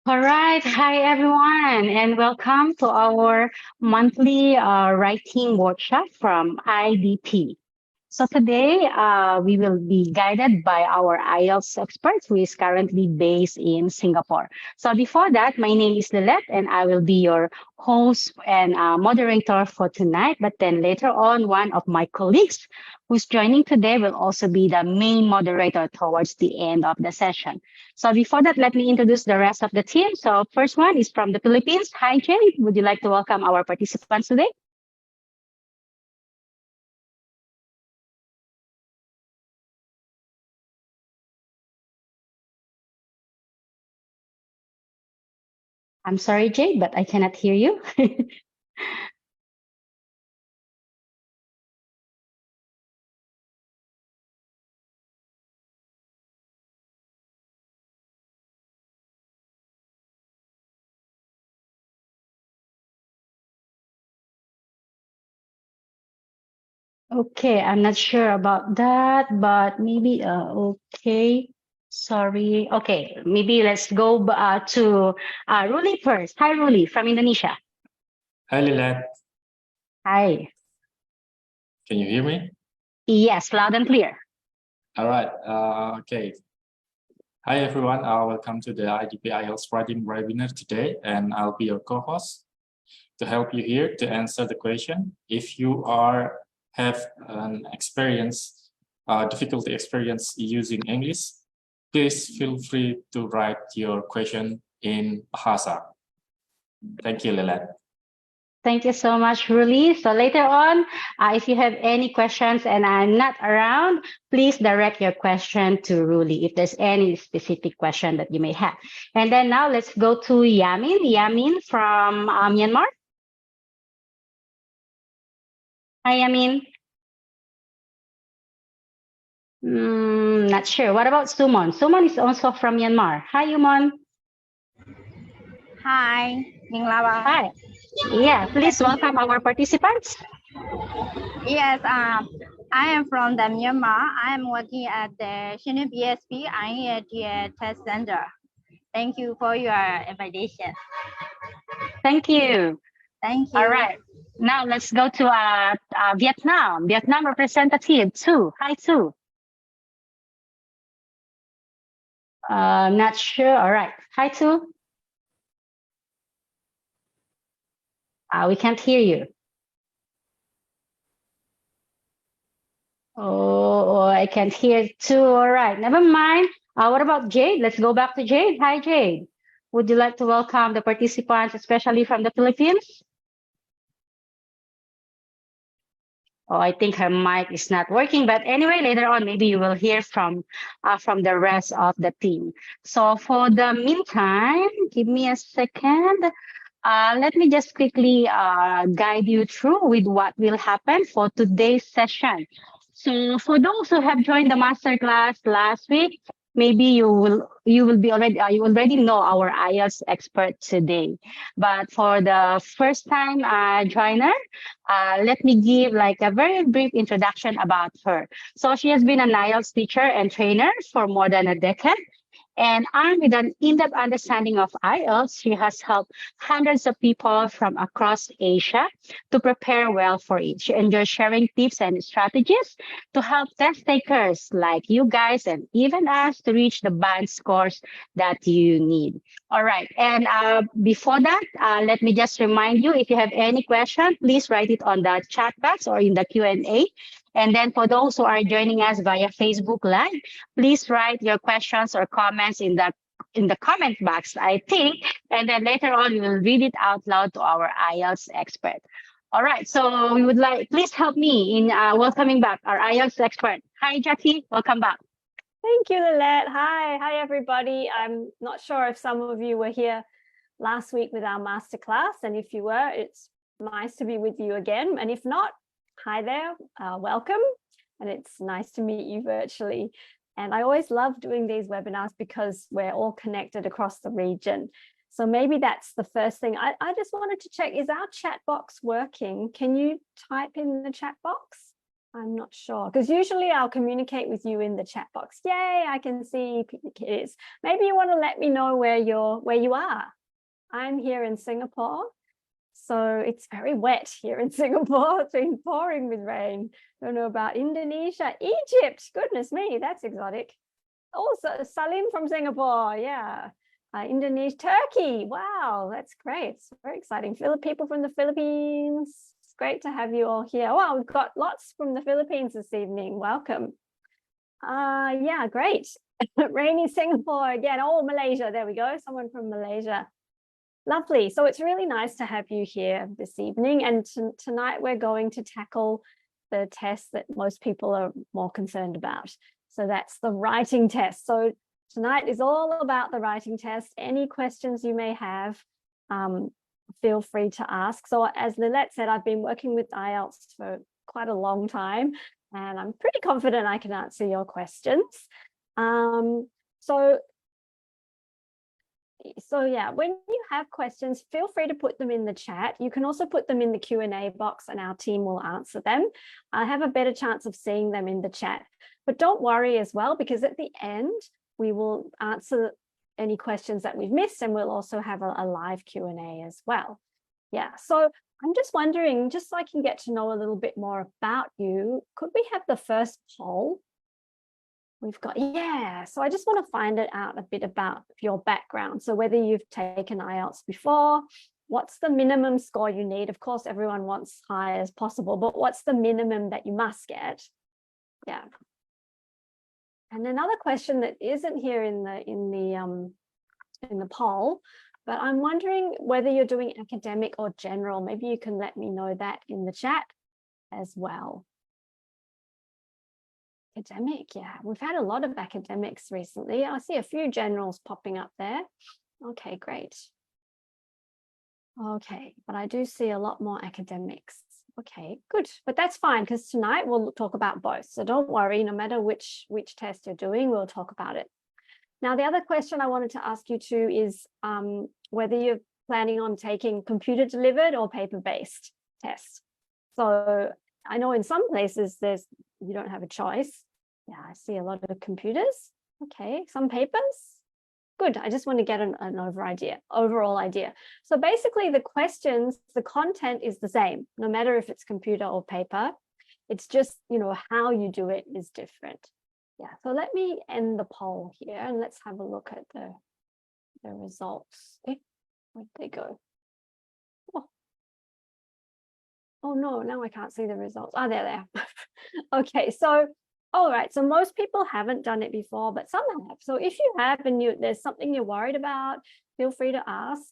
All right. Hi, everyone, and welcome to our monthly writing workshop from IDP. So today we will be guided by our IELTS expert who is currently based in Singapore. So before that, my name is Lilette and I will be your host and moderator for tonight. But then later on, one of my colleagues who's joining today will also be the main moderator towards the end of the session. So before that, let me introduce the rest of the team. So first one is from the Philippines. Hi, Jay. Would you like to welcome our participants today? I'm sorry, Jay, but I cannot hear you. Okay, I'm not sure about that, but maybe, okay, sorry. Okay, maybe let's go to Ruli first. Hi, Ruli from Indonesia. Hi, Lilette. Hi. Can you hear me? Yes, loud and clear. All right. Okay. Hi, everyone. Welcome to the IDP-IELTS Writing webinar today, and I'll be your co-host to help you here to answer the question. If you have an difficulty experience using English, please feel free to write your question in Bahasa. Thank you, Lilette. Thank you so much, Ruli. So later on, if you have any questions and I'm not around, please direct your question to Ruli if there's any specific question that you may have. And then now let's go to Yamin. Yamin from Myanmar. Hi, Yamin. Not sure. What about Sumon? Sumon is also from Myanmar. Hi, Yumon. Hi, Minglava. Hi. Yeah, please welcome our participants. Yes, I am from the Myanmar. I am working at the Chinh BSP IELTS Test Center. Thank you for your invitation. Thank you. Thank you. All right. Now let's go to Vietnam. Vietnam representative, Tu. Hi, Tu. Not sure. All right. Hi, Tu. We can't hear you. Oh, I can't hear too. All right, never mind. What about Jade? Let's go back to Jade. Hi, Jade. Would you like to welcome the participants, especially from the Philippines? Oh, I think her mic is not working, but anyway, later on, maybe you will hear from the rest of the team. So for the meantime, give me a second. Let me just quickly guide you through with what will happen for today's session. So for those who have joined the masterclass last week, maybe you already know our IELTS expert today. But for the first time joiner, let me give like a very brief introduction about her. So she has been an IELTS teacher and trainer for more than a decade. And armed with an in-depth understanding of IELTS, she has helped hundreds of people from across Asia to prepare well for it. She enjoys sharing tips and strategies to help test takers like you guys and even us to reach the band scores that you need. All right. And before that, let me just remind you, if you have any question, please write it on the chat box or in the Q&A. And then for those who are joining us via Facebook Live, please write your questions or comments in the comment box, I think, and then later on we will read it out loud to our IELTS expert. All right, so we would like, please help me in welcoming back our IELTS expert. Hi, Jackie, welcome back. Thank you, Lilette. Hi, everybody. I'm not sure if some of you were here last week with our masterclass, and if you were, it's nice to be with you again. And if not, hi there, welcome, and it's nice to meet you virtually. And I always love doing these webinars because we're all connected across the region. So maybe that's the first thing. I just wanted to check, is our chat box working? Can you type in the chat box? I'm not sure, because usually I'll communicate with you in the chat box. Yay, I can see it is. Maybe you want to let me know where you are. I'm here in Singapore, so it's very wet here in Singapore. It's been pouring with rain. Don't know about Indonesia, Egypt. Goodness me, that's exotic. Also, Salim from Singapore, yeah. Indonesia, Turkey. Wow, that's great. It's very exciting. People from the Philippines. It's great to have you all here. Wow, we've got lots from the Philippines this evening. Welcome. Yeah, great. Rainy Singapore again. Oh, Malaysia. There we go. Someone from Malaysia. Lovely. So it's really nice to have you here this evening. And tonight we're going to tackle the test that most people are more concerned about. So that's the writing test. So tonight is all about the writing test. Any questions you may have, feel free to ask. So as Lilette said, I've been working with IELTS for quite a long time, and I'm pretty confident I can answer your questions. So yeah, when you have questions, feel free to put them in the chat. You can also put them in the Q&A box and our team will answer them. I have a better chance of seeing them in the chat. But don't worry as well, because at the end, we will answer any questions that we've missed, and we'll also have a live Q&A as well. Yeah, so I'm just wondering, just so I can get to know a little bit more about you, could we have the first poll? We've got, yeah, so I just want to find out a bit about your background. So whether you've taken IELTS before, what's the minimum score you need? Of course, everyone wants high as possible, but what's the minimum that you must get? Yeah. And another question that isn't here in the poll, but I'm wondering whether you're doing academic or general. Maybe you can let me know that in the chat as well. Academic, yeah, we've had a lot of academics recently. I see a few generals popping up there. Okay, great. Okay, but I do see a lot more academics. Okay, good, but that's fine, because tonight we'll talk about both. So don't worry, no matter which test you're doing, we'll talk about it. Now, the other question I wanted to ask you too is whether you're planning on taking computer delivered or paper-based tests. So I know in some places you don't have a choice. Yeah, I see a lot of computers. Okay, some papers. Good. I just want to get an overall idea. So basically the questions, the content is the same, no matter if it's computer or paper. It's just, you know, how you do it is different. Yeah, so let me end the poll here and let's have a look at the results. Where'd they go? Oh no, now I can't see the results. Oh, there they are. Okay, so all right, so most people haven't done it before, but some have. So if you have and there's something you're worried about, feel free to ask.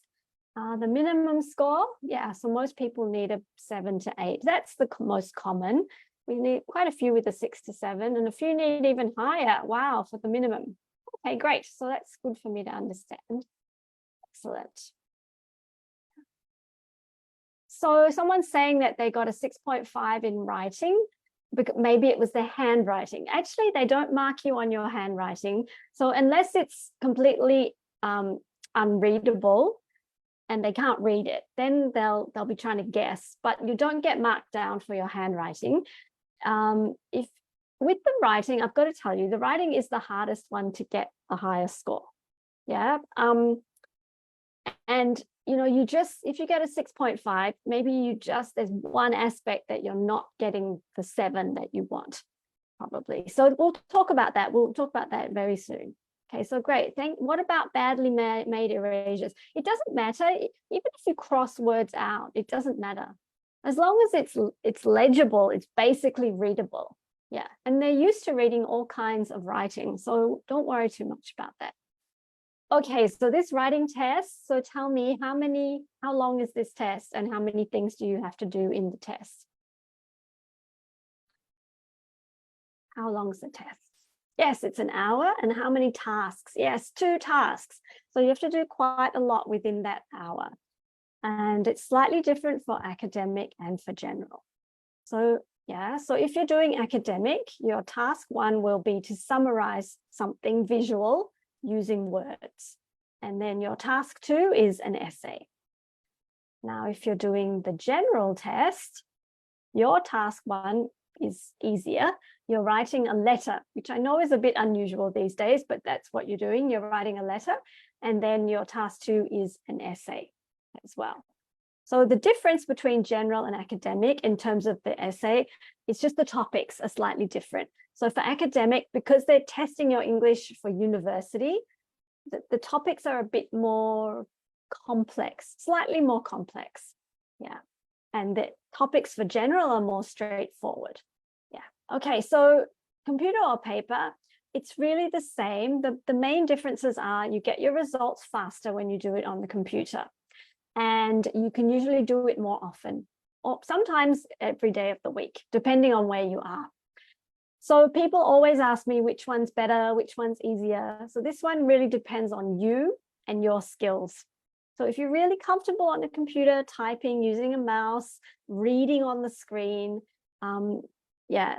The minimum score, yeah, so most people need a 7 to 8. That's the most common. We need quite a few with a 6 to 7, and a few need even higher. Wow, for the minimum. Okay, great. So that's good for me to understand. Excellent. So someone's saying that they got a 6.5 in writing, but maybe it was their handwriting. Actually, they don't mark you on your handwriting. So unless it's completely unreadable and they can't read it, then they'll be trying to guess, but you don't get marked down for your handwriting. If with the writing, I've got to tell you, the writing is the hardest one to get a higher score. Yeah. And you know, if you get a 6.5, maybe there's one aspect that you're not getting the 7 that you want, probably. So we'll talk about that. We'll talk about that very soon. Okay, so great. What about badly made erasures? It doesn't matter. Even if you cross words out, it doesn't matter. As long as it's legible, it's basically readable. Yeah, and they're used to reading all kinds of writing, so don't worry too much about that. Okay, so this writing test, so tell me how long is this test and how many things do you have to do in the test? How long is the test? Yes, it's an hour. And how many tasks? Yes, 2 tasks. So you have to do quite a lot within that hour. And it's slightly different for academic and for general. So yeah, so if you're doing academic, your task 1 will be to summarize something visual using words. And then your task 2 is an essay. Now, if you're doing the general test, your task 1 is easier. You're writing a letter, which I know is a bit unusual these days, but that's what you're doing. You're writing a letter, and then your task 2 is an essay as well. So the difference between general and academic in terms of the essay is just the topics are slightly different. So for academic, because they're testing your English for university, the topics are a bit more complex, slightly more complex. Yeah. And the topics for general are more straightforward. Yeah. Okay, so computer or paper, it's really the same. The main differences are you get your results faster when you do it on the computer. And you can usually do it more often, or sometimes every day of the week, depending on where you are. So people always ask me which one's better, which one's easier. So this one really depends on you and your skills. So if you're really comfortable on a computer, typing, using a mouse, reading on the screen,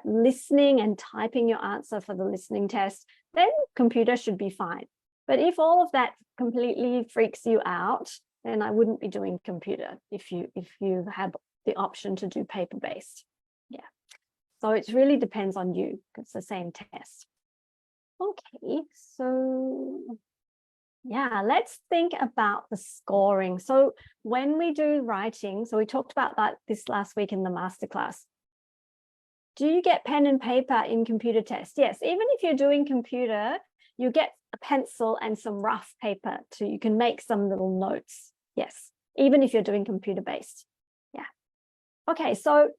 listening and typing your answer for the listening test, then computer should be fine. But if all of that completely freaks you out, then I wouldn't be doing computer if you have the option to do paper-based. Yeah. So it really depends on you. It's the same test. Okay, so yeah, let's think about the scoring. So when we do writing, so we talked about that this last week in the masterclass. Do you get pen and paper in computer tests? Yes, even if you're doing computer, you get a pencil and some rough paper you can make some little notes. Yes, even if you're doing computer-based. Yeah. Okay, so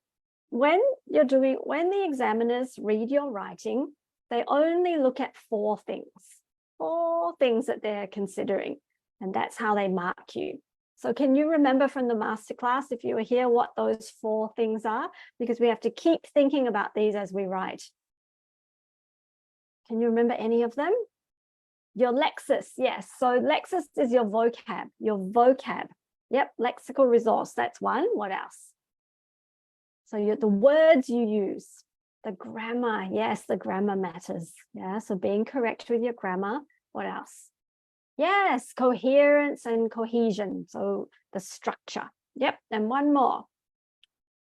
when the examiners read your writing, they only look at 4 things that they're considering, and that's how they mark you. So can you remember from the masterclass, if you were here, what those 4 things are? Because we have to keep thinking about these as we write. Can you remember any of them? Your lexis, yes. So lexis is your vocab. Yep, lexical resource, that's one. What else? So the words you use, the grammar. Yes, the grammar matters. Yeah, so being correct with your grammar. What else? Yes, coherence and cohesion. So the structure. Yep, and one more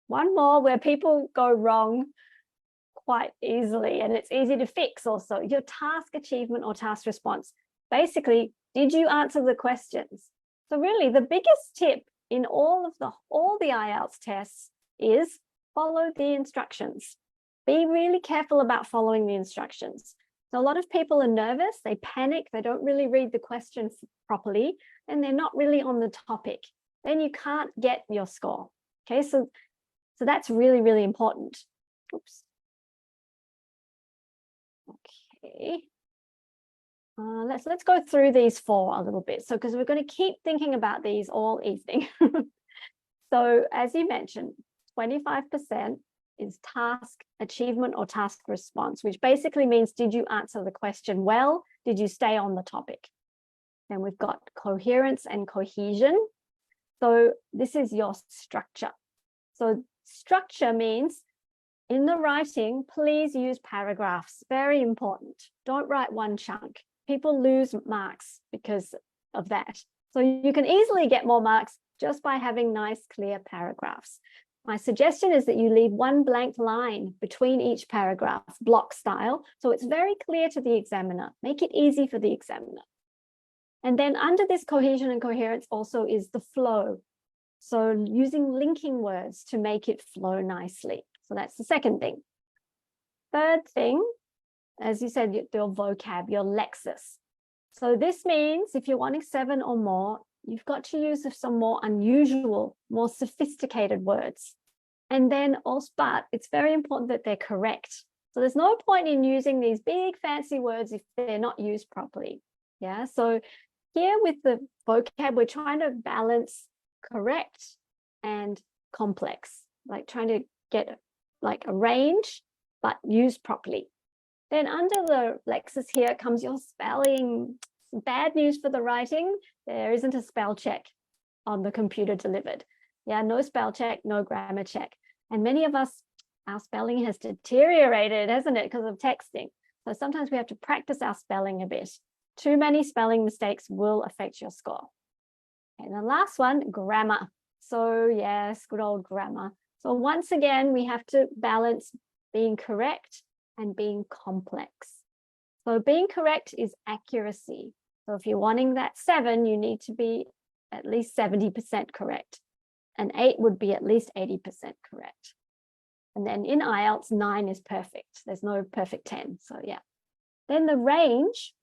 where people go wrong quite easily, and it's easy to fix also. Your task achievement or task response. Basically, did you answer the questions? So really the biggest tip in all the IELTS tests is follow the instructions. Be really careful about following the instructions. So a lot of people are nervous, they panic, they don't really read the question properly, and they're not really on the topic. Then you can't get your score. Okay, so that's really, really important. Oops. Okay, let's go through these 4 a little bit. So because we're going to keep thinking about these all evening. So as you mentioned, 25% is task achievement or task response, which basically means, did you answer the question well? Did you stay on the topic? Then we've got coherence and cohesion. So this is your structure. So structure means in the writing, please use paragraphs. Very important. Don't write one chunk. People lose marks because of that. So you can easily get more marks just by having nice, clear paragraphs. My suggestion is that you leave one blank line between each paragraph, block style, so it's very clear to the examiner. Make it easy for the examiner. And then under this cohesion and coherence also is the flow. So using linking words to make it flow nicely. So that's the second thing. Third thing, as you said, your vocab, your lexis. So this means if you're wanting 7 or more, you've got to use some more unusual, more sophisticated words. And then also, but it's very important that they're correct. So there's no point in using these big fancy words if they're not used properly. Yeah, so here with the vocab, we're trying to balance correct and complex, like trying to get like a range, but used properly. Then under the lexis here comes your spelling. Bad news for the writing, there isn't a spell check on the computer delivered. Yeah, no spell check, no grammar check. And many of us, our spelling has deteriorated, hasn't it, because of texting. So sometimes we have to practice our spelling a bit. Too many spelling mistakes will affect your score. And the last one, grammar. So yes, good old grammar. So once again, we have to balance being correct, and being complex. So being correct is accuracy. So if you're wanting that 7, you need to be at least 70% correct. And 8 would be at least 80% correct. And then in IELTS, 9 is perfect. There's no perfect 10. So yeah. Then the range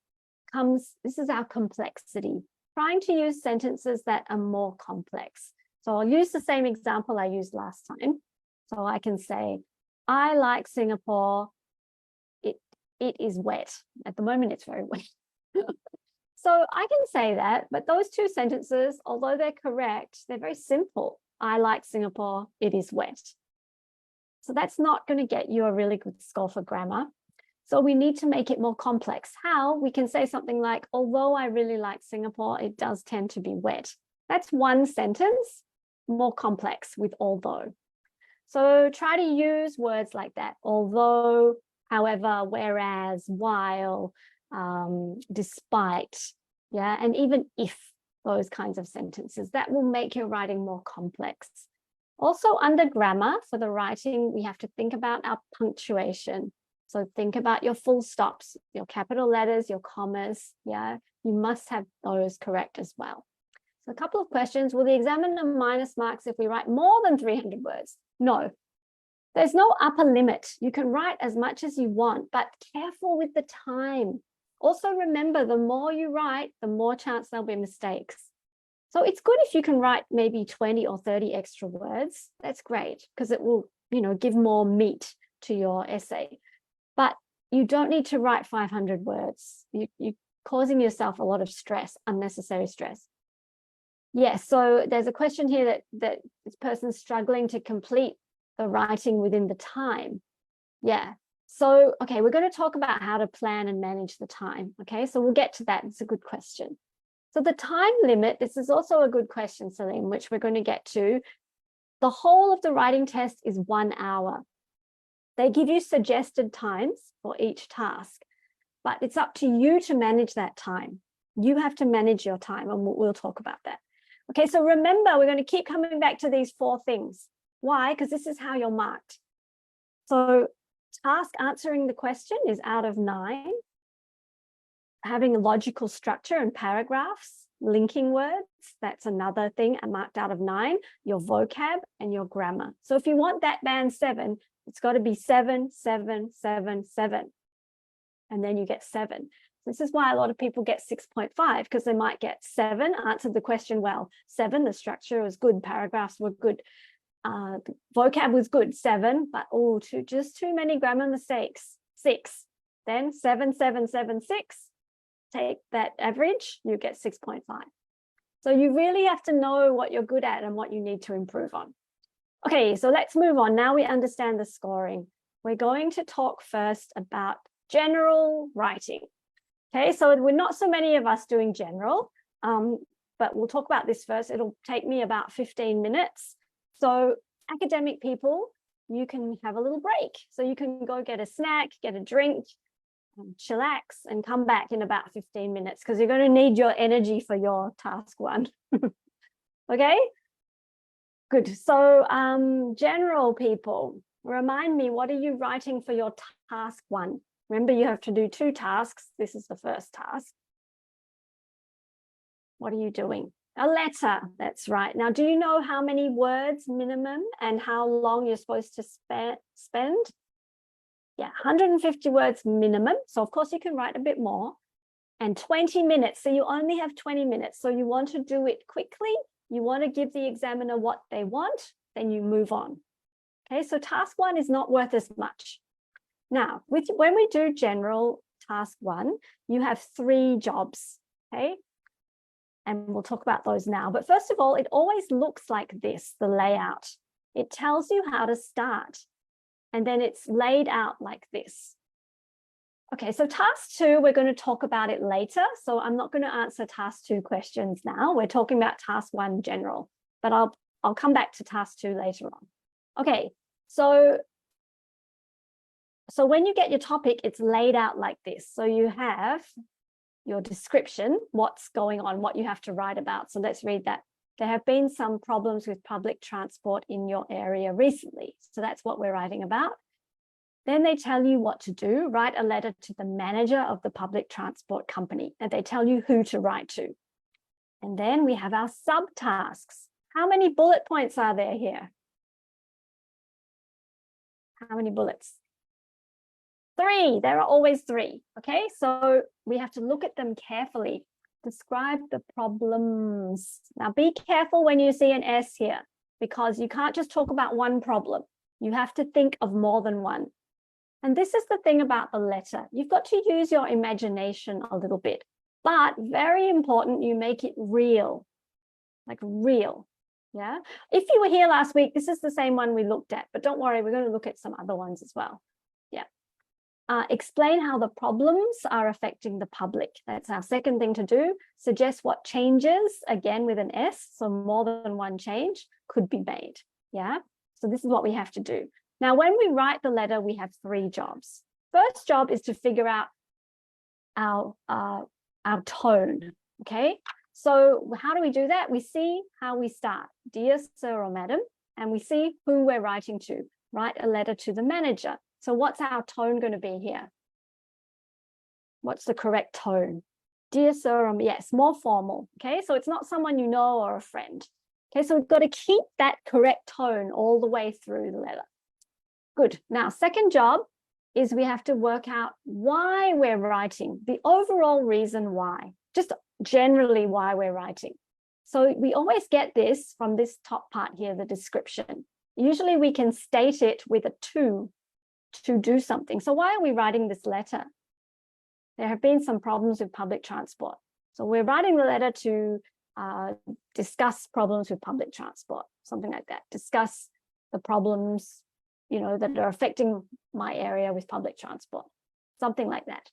comes, this is our complexity, trying to use sentences that are more complex. So I'll use the same example I used last time. So I can say, I like Singapore. It is wet. At the moment, it's very wet. So I can say that, but those two sentences, although they're correct, they're very simple. I like Singapore. It is wet. So that's not going to get you a really good score for grammar. So we need to make it more complex. How? We can say something like, although I really like Singapore, it does tend to be wet. That's one sentence, more complex with although. So try to use words like that. Although, however, whereas, while, despite, yeah, and even if, those kinds of sentences. That will make your writing more complex. Also, under grammar, for the writing, we have to think about our punctuation. So think about your full stops, your capital letters, your commas. Yeah, you must have those correct as well. So a couple of questions. Will the examiner minus marks if we write more than 300 words? No. There's no upper limit. You can write as much as you want, but careful with the time. Also remember, the more you write, the more chance there'll be mistakes. So it's good if you can write maybe 20 or 30 extra words. That's great because it will, give more meat to your essay. But you don't need to write 500 words. You're causing yourself a lot of stress, unnecessary stress. Yes, so there's a question here that this person's struggling to complete the writing within the time. Yeah. So, okay, we're going to talk about how to plan and manage the time. Okay, so we'll get to that. It's a good question. So the time limit, this is also a good question, Celine, which we're going to get to. The whole of the writing test is 1 hour. They give you suggested times for each task, but it's up to you to manage that time. You have to manage your time, and we'll talk about that. Okay, so remember, we're going to keep coming back to these 4 things. Why? Because this is how you're marked. So task answering the question is out of 9. Having a logical structure and paragraphs, linking words, that's another thing marked out of 9. Your vocab and your grammar. So if you want that band 7, it's got to be 7, 7, 7, 7. And then you get 7. This is why a lot of people get 6.5, because they might get 7, answered the question well. 7, the structure was good, paragraphs were good. Vocab was good, 7, but just too many grammar mistakes, 6. Then 7, 7, 7, 6. Take that average, you get 6.5. So you really have to know what you're good at and what you need to improve on. Okay, so let's move on. Now we understand the scoring. We're going to talk first about general writing. Okay, so we're not so many of us doing general, but we'll talk about this first. It'll take me about 15 minutes. So academic people, you can have a little break. So you can go get a snack, get a drink, chillax, and come back in about 15 minutes because you're going to need your energy for your task 1. Okay, good. So general people, remind me, what are you writing for your task 1? Remember, you have to do 2 tasks. This is the first task. What are you doing? A letter, that's right. Now, do you know how many words minimum and how long you're supposed to spend? Yeah, 150 words minimum. So of course you can write a bit more. And 20 minutes. So you only have 20 minutes. So you want to do it quickly. You want to give the examiner what they want, then you move on. Okay, so task 1 is not worth as much. Now, when we do general task 1, you have 3 jobs, okay? And we'll talk about those now. But first of all, it always looks like this, the layout. It tells you how to start. And then it's laid out like this. Okay, so task 2, we're going to talk about it later. So I'm not going to answer task 2 questions now. We're talking about task 1 general, but I'll come back to task 2 later on. Okay, so when you get your topic, it's laid out like this. So you have your description, what's going on, what you have to write about. So let's read that. There have been some problems with public transport in your area recently. So that's what we're writing about. Then they tell you what to do. Write a letter to the manager of the public transport company, and they tell you who to write to. And then we have our subtasks. How many bullet points are there here? How many bullets? 3. There are always 3. Okay, so we have to look at them carefully. Describe the problems. Now be careful when you see an S here, because you can't just talk about one problem. You have to think of more than one. And this is the thing about the letter. You've got to use your imagination a little bit, but very important, you make it real, like real. Yeah. If you were here last week, this is the same one we looked at, but don't worry, we're going to look at some other ones as well. Yeah. Explain how the problems are affecting the public. That's our second thing to do. Suggest what changes, again with an S, so more than one change could be made. Yeah. So this is what we have to do. Now, when we write the letter, we have 3 jobs. First job is to figure out our tone. Okay. So how do we do that? We see how we start. Dear sir or madam, and we see who we're writing to. Write a letter to the manager. So what's our tone going to be here? What's the correct tone? Dear sir, yes, more formal. Okay, so it's not someone you know or a friend. Okay, so we've got to keep that correct tone all the way through the letter. Good. Now, second job is we have to work out why we're writing, the overall reason why, just generally why we're writing. So we always get this from this top part here, the description. Usually we can state it with a to do something. So why are we writing this letter? There have been some problems with public transport. So we're writing the letter to discuss problems with public transport, something like that. Discuss the problems, you know, that are affecting my area with public transport, something like that.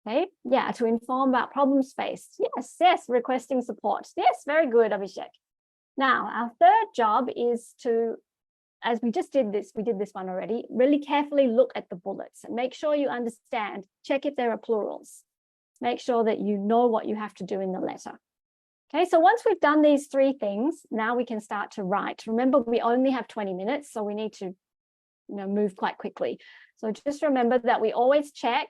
Okay, yeah, to inform about problems faced. Yes, yes, requesting support. Yes, very good, Abhishek. Now, our third job is to, as we just did this, we did this one already, really carefully look at the bullets and make sure you understand, check if there are plurals. Make sure that you know what you have to do in the letter. Okay, so once we've done these 3 things, now we can start to write. Remember, we only have 20 minutes, so we need to, you know, move quite quickly. So just remember that we always check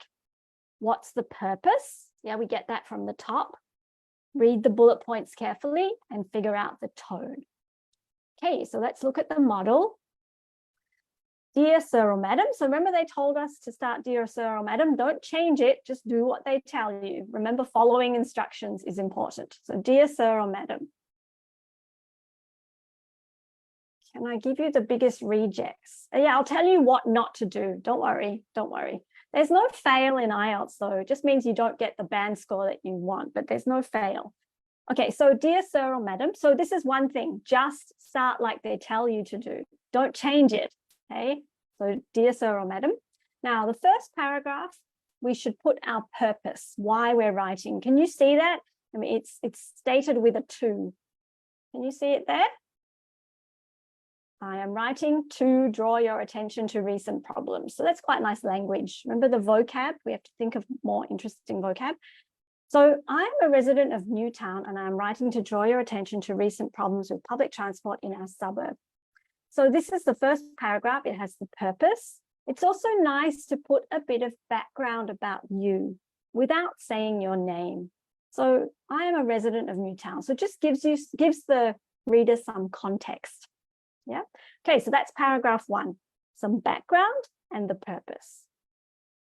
what's the purpose. Yeah, we get that from the top. Read the bullet points carefully and figure out the tone. Okay, so let's look at the model. Dear sir or madam. So remember they told us to start dear sir or madam. Don't change it, just do what they tell you. Remember, following instructions is important. So dear sir or madam. Can I give you the biggest rejects? Yeah, I'll tell you what not to do. Don't worry, don't worry. There's no fail in IELTS though. It just means you don't get the band score that you want, but there's no fail. Okay, so dear sir or madam. So this is one thing, just start like they tell you to do. Don't change it, okay? So dear sir or madam. Now the first paragraph, we should put our purpose, why we're writing. Can you see that? I mean, it's stated with a to. Can you see it there? I am writing to draw your attention to recent problems. So that's quite nice language. Remember the vocab? We have to think of more interesting vocab. So I'm a resident of Newtown and I'm writing to draw your attention to recent problems with public transport in our suburb. So this is the first paragraph. It has the purpose. It's also nice to put a bit of background about you without saying your name. So I am a resident of Newtown. So it just gives the reader some context. Yeah. Okay, so that's paragraph 1, some background and the purpose.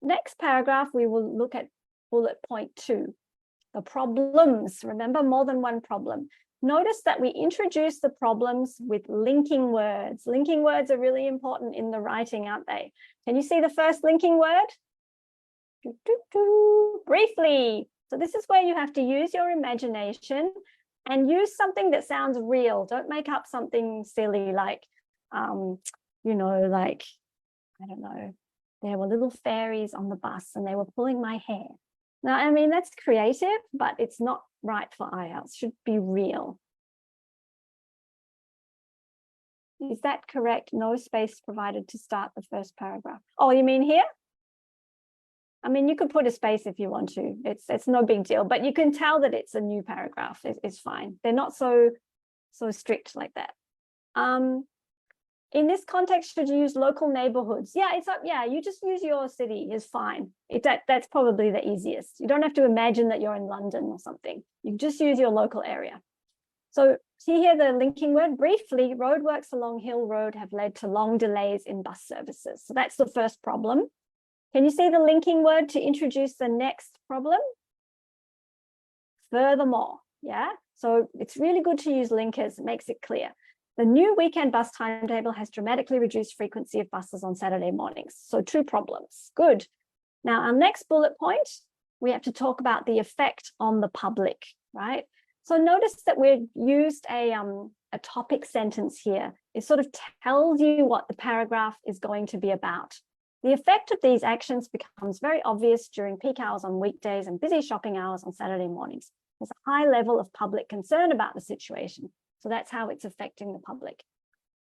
Next paragraph, we will look at bullet point 2, the problems. Remember, more than one problem. Notice that we introduce the problems with linking words. Linking words are really important in the writing, aren't they? Can you see the first linking word? Briefly. So this is where you have to use your imagination and use something that sounds real. Don't make up something silly like, you know, like, I don't know, there were little fairies on the bus and they were pulling my hair. Now, I mean, that's creative, but it's not right for IELTS. It should be real. Is that correct? No space provided to start the first paragraph. Oh, you mean here? I mean, you could put a space if you want to. It's no big deal, but you can tell that it's a new paragraph. It's fine. They're not so strict like that. In this context, should you use local neighborhoods? Yeah, it's up. Yeah, you just use your city is fine. That's probably the easiest. You don't have to imagine that you're in London or something. You just use your local area. So see here the linking word. Briefly, roadworks along Hill Road have led to long delays in bus services. So that's the first problem. Can you see the linking word to introduce the next problem? Furthermore, yeah. So it's really good to use linkers. It makes it clear. The new weekend bus timetable has dramatically reduced frequency of buses on Saturday mornings. So 2 problems. Good. Now, our next bullet point, we have to talk about the effect on the public, right? So notice that we've used a topic sentence here. It sort of tells you what the paragraph is going to be about. The effect of these actions becomes very obvious during peak hours on weekdays and busy shopping hours on Saturday mornings. There's a high level of public concern about the situation. So that's how it's affecting the public.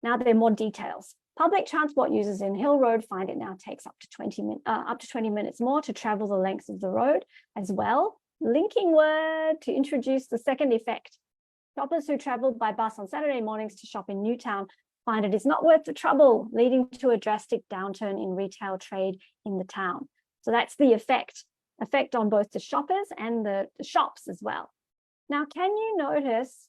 Now there are more details. Public transport users in Hill Road find it now takes up to 20 minutes more to travel the length of the road as well. Linking word to introduce the second effect. Shoppers who travel by bus on Saturday mornings to shop in Newtown find it is not worth the trouble, leading to a drastic downturn in retail trade in the town. So that's the effect on both the shoppers and the shops as well. Now, can you notice?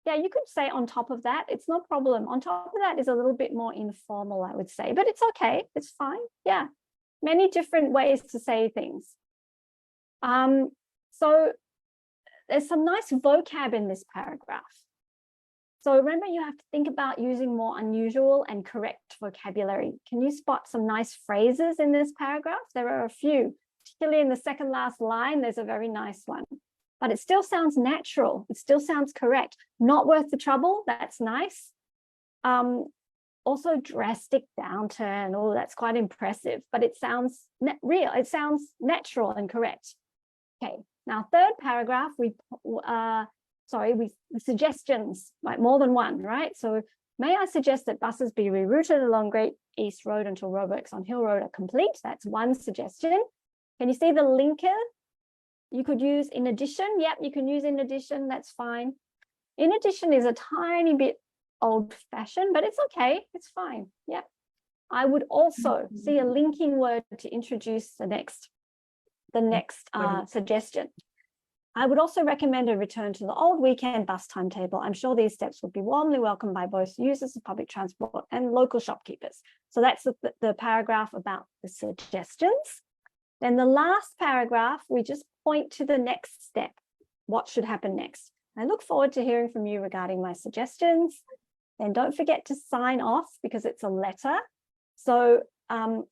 Yeah, you could say on top of that, it's no problem. On top of that is a little bit more informal, I would say, but it's okay. It's fine. Yeah, many different ways to say things. So there's some nice vocab in this paragraph. So remember, you have to think about using more unusual and correct vocabulary. Can you spot some nice phrases in this paragraph? There are a few, particularly in the second last line, there's a very nice one. But it still sounds natural. It still sounds correct. Not worth the trouble. That's nice. Also drastic downturn. Oh, that's quite impressive. But it sounds real. It sounds natural and correct. Okay. Now, third paragraph, the suggestions, right? More than one, right? So may I suggest that buses be rerouted along Great East Road until roadworks on Hill Road are complete? That's one suggestion. Can you see the linker? You could use in addition. Yep, you can use in addition. That's fine. In addition is a tiny bit old-fashioned, but it's okay. It's fine. Yeah. I would also see a linking word to introduce the next suggestion. I would also recommend a return to the old weekend bus timetable. I'm sure these steps would be warmly welcomed by both users of public transport and local shopkeepers. So that's the paragraph about the suggestions. Then the last paragraph, we just point to the next step. What should happen next? I look forward to hearing from you regarding my suggestions. Then don't forget to sign off because it's a letter. So the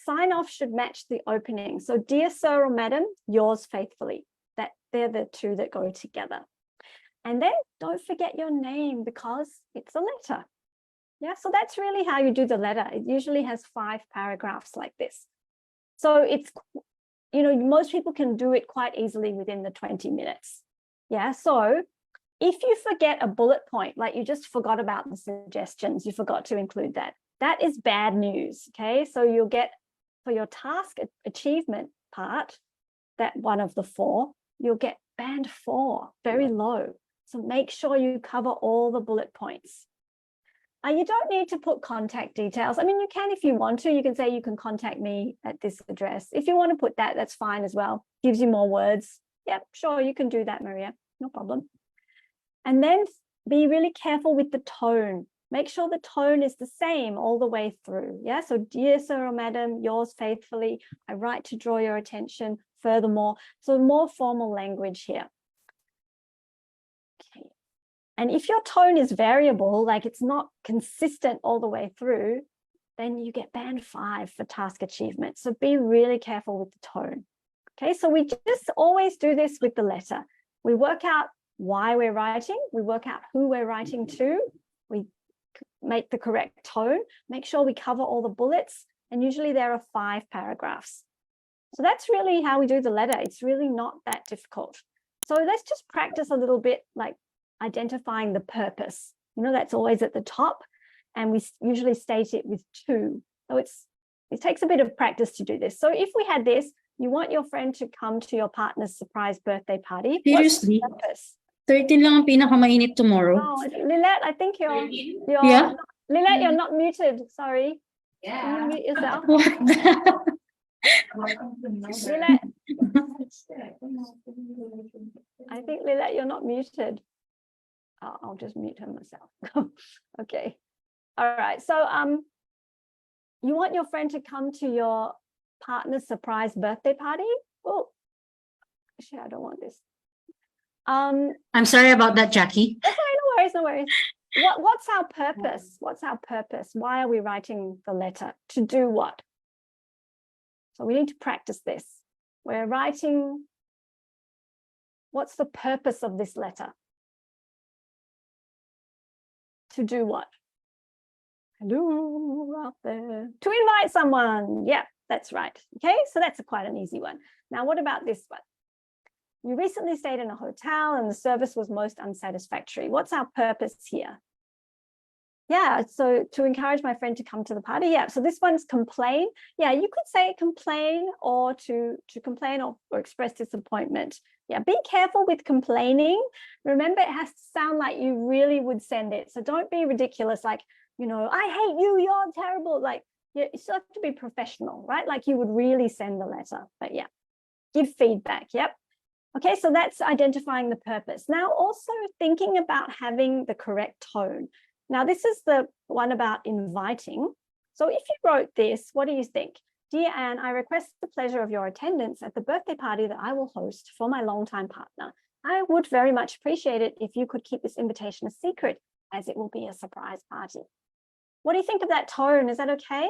sign off should match the opening. So dear sir or madam, yours faithfully. They're the two that go together. And then don't forget your name because it's a letter. Yeah, so that's really how you do the letter. It usually has 5 paragraphs like this. So it's, most people can do it quite easily within the 20 minutes. Yeah, so if you forget a bullet point, like you just forgot about the suggestions, you forgot to include that, that is bad news, okay? So you'll get, for your task achievement part, that one of the 4, you'll get band 4, very low. So make sure you cover all the bullet points. You don't need to put contact details. I mean, you can if you want to. You can say you can contact me at this address. If you want to put that, that's fine as well. Gives you more words. Yep, sure, you can do that, Maria. No problem. And then be really careful with the tone. Make sure the tone is the same all the way through. Yeah, so dear sir or madam, yours faithfully, I write to draw your attention. Furthermore, so more formal language here. Okay. And if your tone is variable, like it's not consistent all the way through, then you get band 5 for task achievement. So be really careful with the tone. Okay, so we just always do this with the letter. We work out why we're writing, we work out who we're writing to, we make the correct tone, make sure we cover all the bullets, and usually there are 5 paragraphs. So that's really how we do the letter. It's really not that difficult. So let's just practice a little bit, like identifying the purpose. That's always at the top, and we usually state it with 2. So it takes a bit of practice to do this. So if we had this, you want your friend to come to your partner's surprise birthday party. Seriously? What's the purpose? 13 lang ang pinakamainit tomorrow. Oh, Lilette, I think you're Yeah? Lilette, you're not muted. Sorry. Can you mute yourself? Lilette. I think Lilette, you're not muted. I'll just mute her myself. Okay. All right. So you want your friend to come to your partner's surprise birthday party? Oh, actually, I don't want this. I'm sorry about that, Jackie. Okay, no worries, no worries. What's our purpose? What's our purpose? Why are we writing the letter? To do what? So we need to practice this. We're writing, what's the purpose of this letter? To do what? Hello out there. To invite someone. Yeah, that's right. Okay, so that's quite an easy one. Now, what about this one? You recently stayed in a hotel and the service was most unsatisfactory. What's our purpose here? Yeah, so to encourage my friend to come to the party. Yeah, so this one's complain. Yeah, you could say complain or to complain or express disappointment. Yeah, be careful with complaining. Remember, it has to sound like you really would send it. So don't be ridiculous, like, you know, I hate you, you're terrible. Like, you still have to be professional, right? Like you would really send the letter. But yeah, give feedback. Yep. Okay, so that's identifying the purpose. Now, also thinking about having the correct tone. Now, this is the one about inviting. So if you wrote this, what do you think? Dear Anne, I request the pleasure of your attendance at the birthday party that I will host for my longtime partner. I would very much appreciate it if you could keep this invitation a secret, as it will be a surprise party. What do you think of that tone? Is that okay?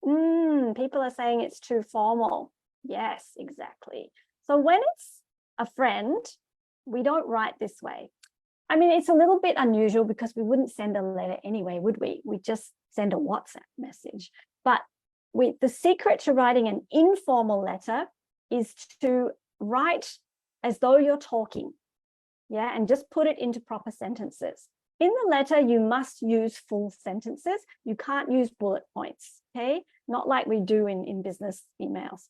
People are saying it's too formal. Yes, exactly. So when it's a friend, we don't write this way. I mean, it's a little bit unusual because we wouldn't send a letter anyway, would we? We just send a WhatsApp message. But the secret to writing an informal letter is to write as though you're talking, yeah, and just put it into proper sentences. In the letter, you must use full sentences. You can't use bullet points, okay? Not like we do in business emails.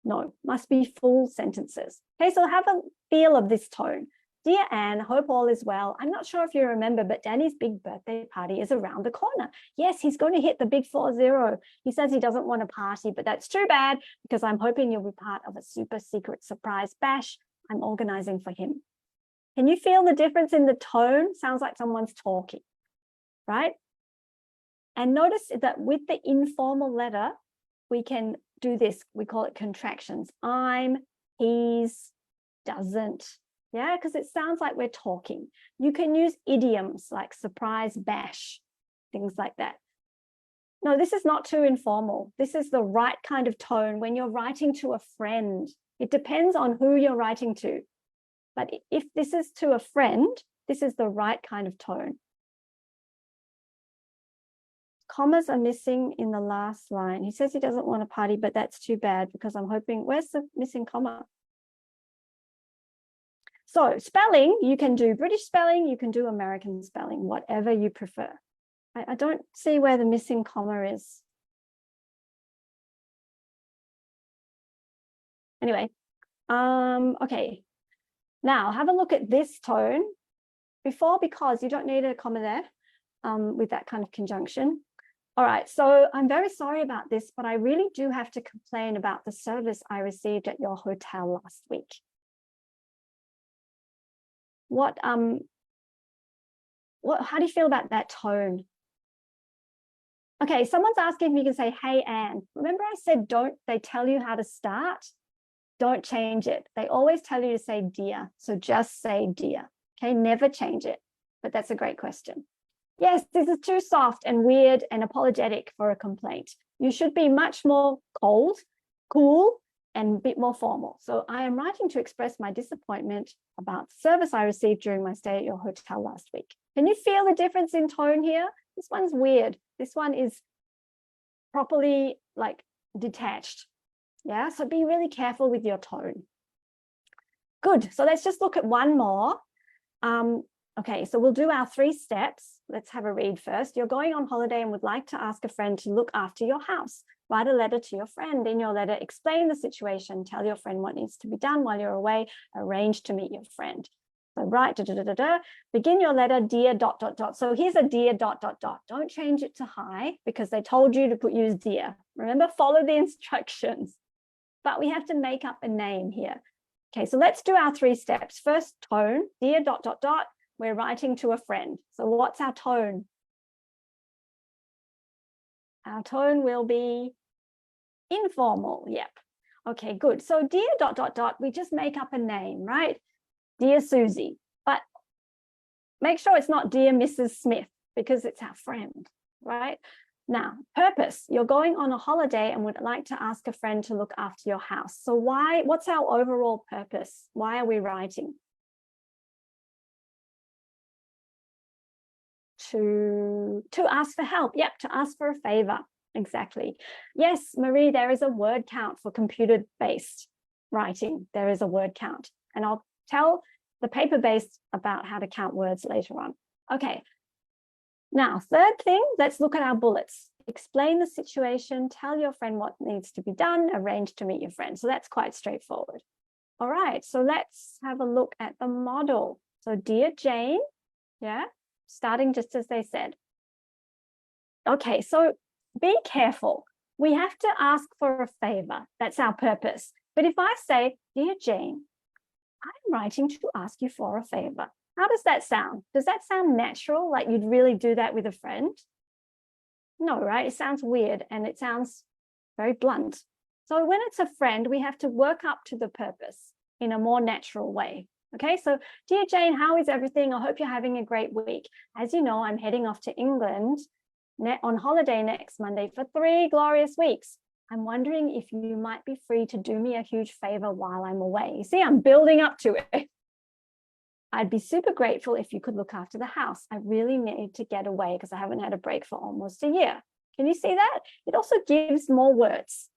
No, must be full sentences. Okay, so have a feel of this tone. Dear Anne, hope all is well. I'm not sure if you remember, but Danny's big birthday party is around the corner. Yes, he's going to hit the big 40. He says he doesn't want a party, but that's too bad because I'm hoping you'll be part of a super secret surprise bash I'm organizing for him. Can you feel the difference in the tone? Sounds like someone's talking, right? And notice that with the informal letter, we can do this. We call it contractions. I'm, he's, doesn't. Yeah, because it sounds like we're talking. You can use idioms like surprise bash, things like that. No, this is not too informal. This is the right kind of tone when you're writing to a friend. It depends on who you're writing to. But if this is to a friend, this is the right kind of tone. Commas are missing in the last line. He says he doesn't want a party, but that's too bad because I'm hoping, where's the missing comma? So spelling, you can do British spelling, you can do American spelling, whatever you prefer. I don't see where the missing comma is. Anyway, okay. Now have a look at this tone. Before, because you don't need a comma there with that kind of conjunction. All right, so I'm very sorry about this, but I really do have to complain about the service I received at your hotel last week. How do you feel about that tone? Okay, someone's asking if you can say, hey, Anne. Remember I said they tell you how to start? Don't change it. They always tell you to say dear. So just say dear. Okay, never change it. But that's a great question. Yes, this is too soft and weird and apologetic for a complaint. You should be much more cold, cool, and a bit more formal. So I am writing to express my disappointment about the service I received during my stay at your hotel last week. Can you feel the difference in tone here? This one's weird. This one is properly like detached. Yeah, so be really careful with your tone. Good, so let's just look at one more. Okay, so we'll do our 3 steps. Let's have a read first. You're going on holiday and would like to ask a friend to look after your house. Write a letter to your friend. In your letter, explain the situation. Tell your friend what needs to be done while you're away. Arrange to meet your friend. So write, begin your letter, dear, ... So here's a dear, ... Don't change it to hi because they told you to use dear. Remember, follow the instructions. But we have to make up a name here. Okay, so let's do our 3 steps. First, tone, dear, ... We're writing to a friend. So what's our tone? Our tone will be informal. Yep. Okay, good. So dear ... we just make up a name, right? Dear Susie. But make sure it's not dear Mrs. Smith because it's our friend, right? Now, purpose. You're going on a holiday and would like to ask a friend to look after your house. So what's our overall purpose? Why are we writing? To ask for help. Yep, to ask for a favor. Exactly. Yes, Marie, there is a word count for computer-based writing. There is a word count. And I'll tell the paper-based about how to count words later on. Okay. Now, third thing, let's look at our bullets. Explain the situation, tell your friend what needs to be done, arrange to meet your friend. So that's quite straightforward. All right, so let's have a look at the model. So dear Jane, yeah, starting just as they said. Okay, so be careful. We have to ask for a favor. That's our purpose. But if I say, dear Jane, I'm writing to ask you for a favor. How does that sound? Does that sound natural? Like you'd really do that with a friend? No, right? It sounds weird and it sounds very blunt. So when it's a friend, we have to work up to the purpose in a more natural way. Okay, so dear Jane, how is everything? I hope you're having a great week. As you know, I'm heading off to England on holiday next Monday for 3 glorious weeks. I'm wondering if you might be free to do me a huge favor while I'm away. You see, I'm building up to it. I'd be super grateful if you could look after the house. I really need to get away because I haven't had a break for almost a year. Can you see that? It also gives more words.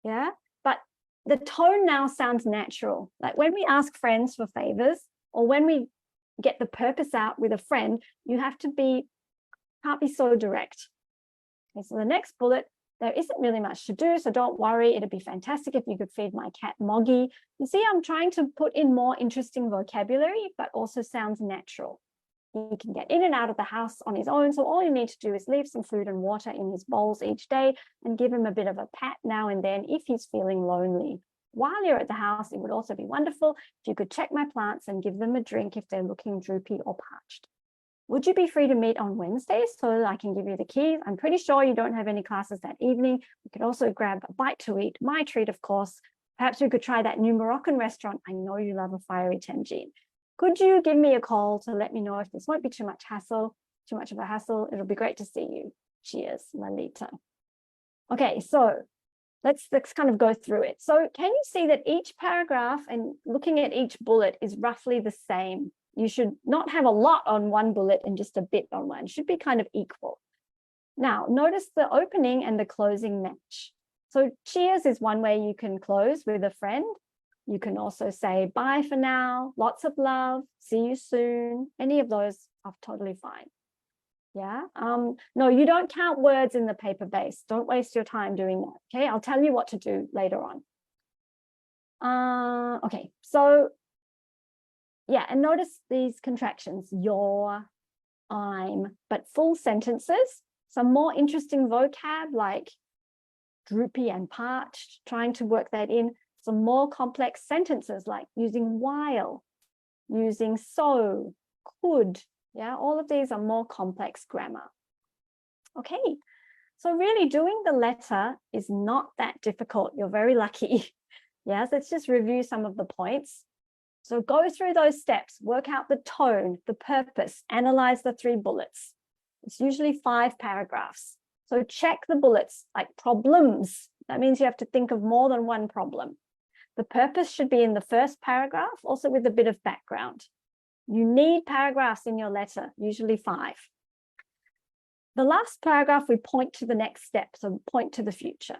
Yeah, but the tone now sounds natural. Like when we ask friends for favors or when we get the purpose out with a friend, you have to can't be so direct. Okay, so the next bullet, there isn't really much to do, so don't worry. It'd be fantastic if you could feed my cat Moggy. You see, I'm trying to put in more interesting vocabulary, but also sounds natural. He can get in and out of the house on his own, so all you need to do is leave some food and water in his bowls each day and give him a bit of a pat now and then if he's feeling lonely. While you're at the house, it would also be wonderful if you could check my plants and give them a drink if they're looking droopy or parched. Would you be free to meet on Wednesdays so that I can give you the keys? I'm pretty sure you don't have any classes that evening. We could also grab a bite to eat, my treat, of course. Perhaps we could try that new Moroccan restaurant. I know you love a fiery tangine. Could you give me a call to let me know if this won't be too much of a hassle? It'll be great to see you. Cheers, Lalita. Okay, so let's kind of go through it. So can you see that each paragraph and looking at each bullet is roughly the same? You should not have a lot on one bullet and just a bit on one. It should be kind of equal. Now, notice the opening and the closing match. So cheers is one way you can close with a friend. You can also say bye for now, lots of love, see you soon. Any of those are totally fine. Yeah. No, you don't count words in the paper base. Don't waste your time doing that. Okay, I'll tell you what to do later on. Okay, so yeah, and notice these contractions, your, I'm, but full sentences. Some more interesting vocab like droopy and parched, trying to work that in. Some more complex sentences like using while, using so, could. Yeah, all of these are more complex grammar. Okay, so really doing the letter is not that difficult. You're very lucky. Yes, let's just review some of the points. So go through those steps, work out the tone, the purpose, analyze the 3 bullets. It's usually 5 paragraphs. So check the bullets like problems. That means you have to think of more than one problem. The purpose should be in the first paragraph, also with a bit of background. You need paragraphs in your letter, usually 5. The last paragraph, we point to the next step, so point to the future.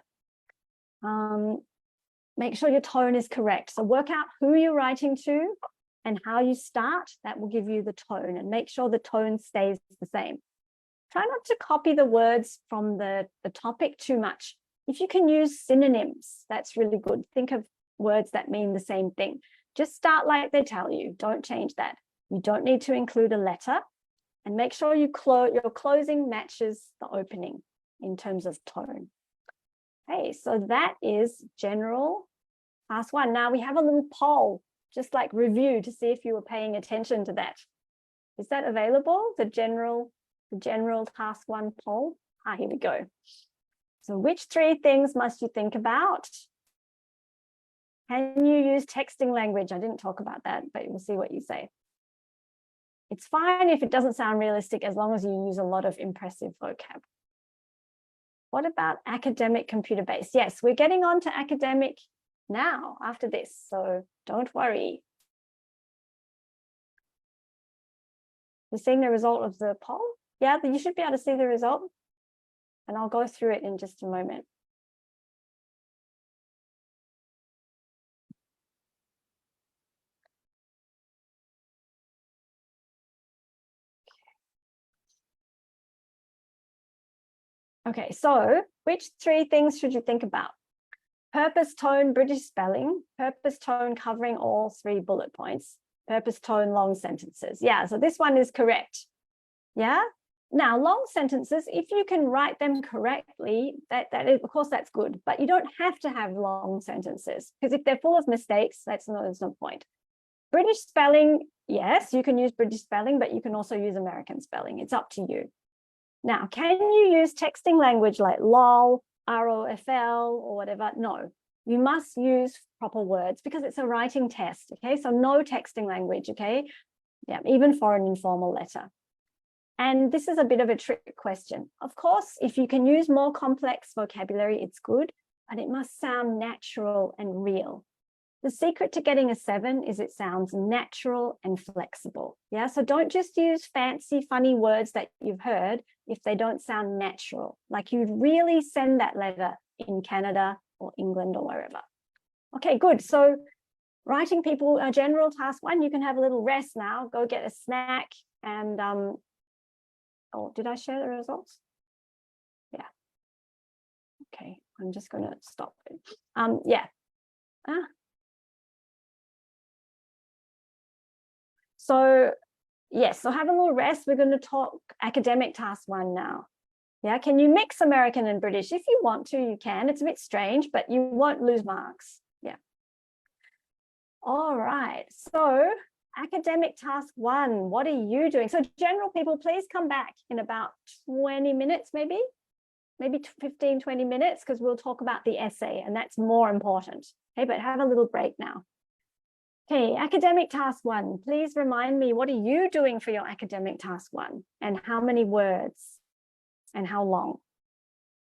Make sure your tone is correct. So work out who you're writing to and how you start. That will give you the tone, and make sure the tone stays the same. Try not to copy the words from the topic too much. If you can use synonyms, that's really good. Think of words that mean the same thing. Just start like they tell you. Don't change that. You don't need to include a letter, and make sure your closing matches the opening in terms of tone. Okay, so that is general task 1. Now we have a little poll, just like review to see if you were paying attention to that. Is that available? The general task 1 poll? Here we go. So which 3 things must you think about? Can you use texting language? I didn't talk about that, but we'll see what you say. It's fine if it doesn't sound realistic as long as you use a lot of impressive vocab. What about academic computer-based? Yes, we're getting on to academic now after this, so don't worry. You're seeing the result of the poll? Yeah, you should be able to see the result, and I'll go through it in just a moment. Okay, so which 3 things should you think about? Purpose, tone, British spelling, purpose, tone covering all 3 bullet points, purpose, tone, long sentences. Yeah, so this one is correct. Yeah. Now, long sentences, if you can write them correctly, that is, of course, that's good, but you don't have to have long sentences, because if they're full of mistakes, there's no point. British spelling, yes, you can use British spelling, but you can also use American spelling. It's up to you. Now, can you use texting language like LOL, ROFL, or whatever? No, you must use proper words because it's a writing test, okay? So no texting language, okay? Yeah, even for an informal letter. And this is a bit of a trick question. Of course, if you can use more complex vocabulary, it's good, but it must sound natural and real. The secret to getting a 7 is it sounds natural and flexible. Yeah, so don't just use fancy, funny words that you've heard if they don't sound natural, like you'd really send that letter in Canada or England or wherever. Okay, good. So writing people, general task 1, you can have a little rest now, go get a snack and, oh, did I share the results? Yeah. Okay, I'm just going to stop it. Yeah. So yes, so have a little rest. We're going to talk academic task 1 now. Yeah, can you mix American and British? If you want to, you can. It's a bit strange, but you won't lose marks. Yeah. All right, so academic task 1, what are you doing? So general people, please come back in about 20 minutes, maybe 15, 20 minutes, because we'll talk about the essay and that's more important. Okay, but have a little break now. Okay, academic task 1, please remind me, what are you doing for your academic task 1 and how many words and how long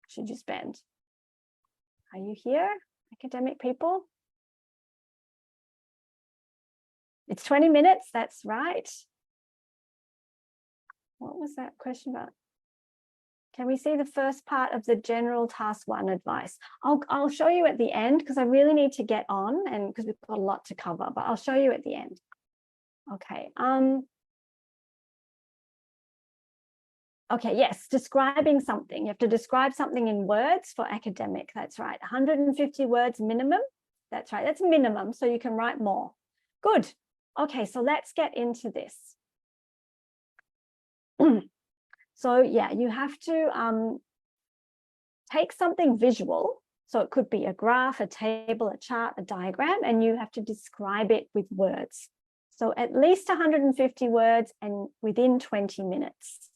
should you spend? Are you here, academic people? It's 20 minutes, that's right. What was that question about? Can we see the first part of the general task 1 advice? I'll show you at the end because I really need to get on and because we've got a lot to cover, but I'll show you at the end. Okay. Okay, yes, describing something. You have to describe something in words for academic. That's right. 150 words minimum. That's right. That's minimum, so you can write more. Good. Okay, so let's get into this. So yeah, you have to take something visual. So it could be a graph, a table, a chart, a diagram, and you have to describe it with words. So at least 150 words and within 20 minutes.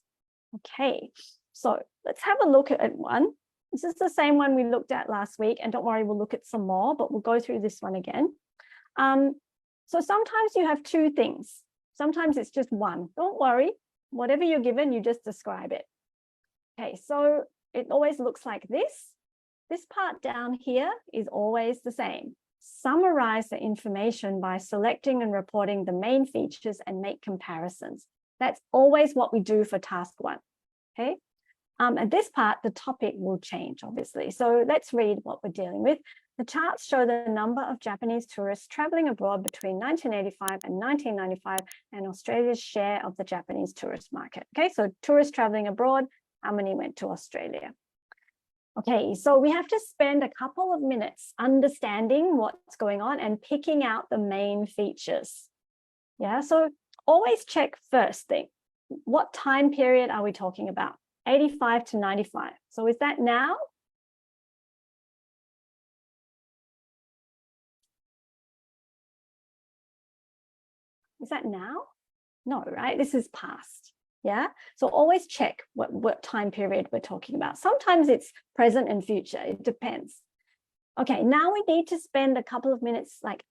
Okay, so let's have a look at one. This is the same one we looked at last week, and don't worry, we'll look at some more, but we'll go through this one again. So sometimes you have 2 things. Sometimes it's just one. Don't worry. Whatever you're given, you just describe it. Okay, so it always looks like this. This part down here is always the same. Summarize the information by selecting and reporting the main features and make comparisons. That's always what we do for task 1. Okay. At this part, the topic will change, obviously. So let's read what we're dealing with. The charts show the number of Japanese tourists traveling abroad between 1985 and 1995 and Australia's share of the Japanese tourist market. Okay, so tourists traveling abroad, how many went to Australia? Okay, so we have to spend a couple of minutes understanding what's going on and picking out the main features. Yeah, so always check first thing. What time period are we talking about? 85 to 95. So is that now? Is that now? No, right? This is past. Yeah, so always check what time period we're talking about. Sometimes it's present and future, it depends. Okay, now we need to spend a couple of minutes like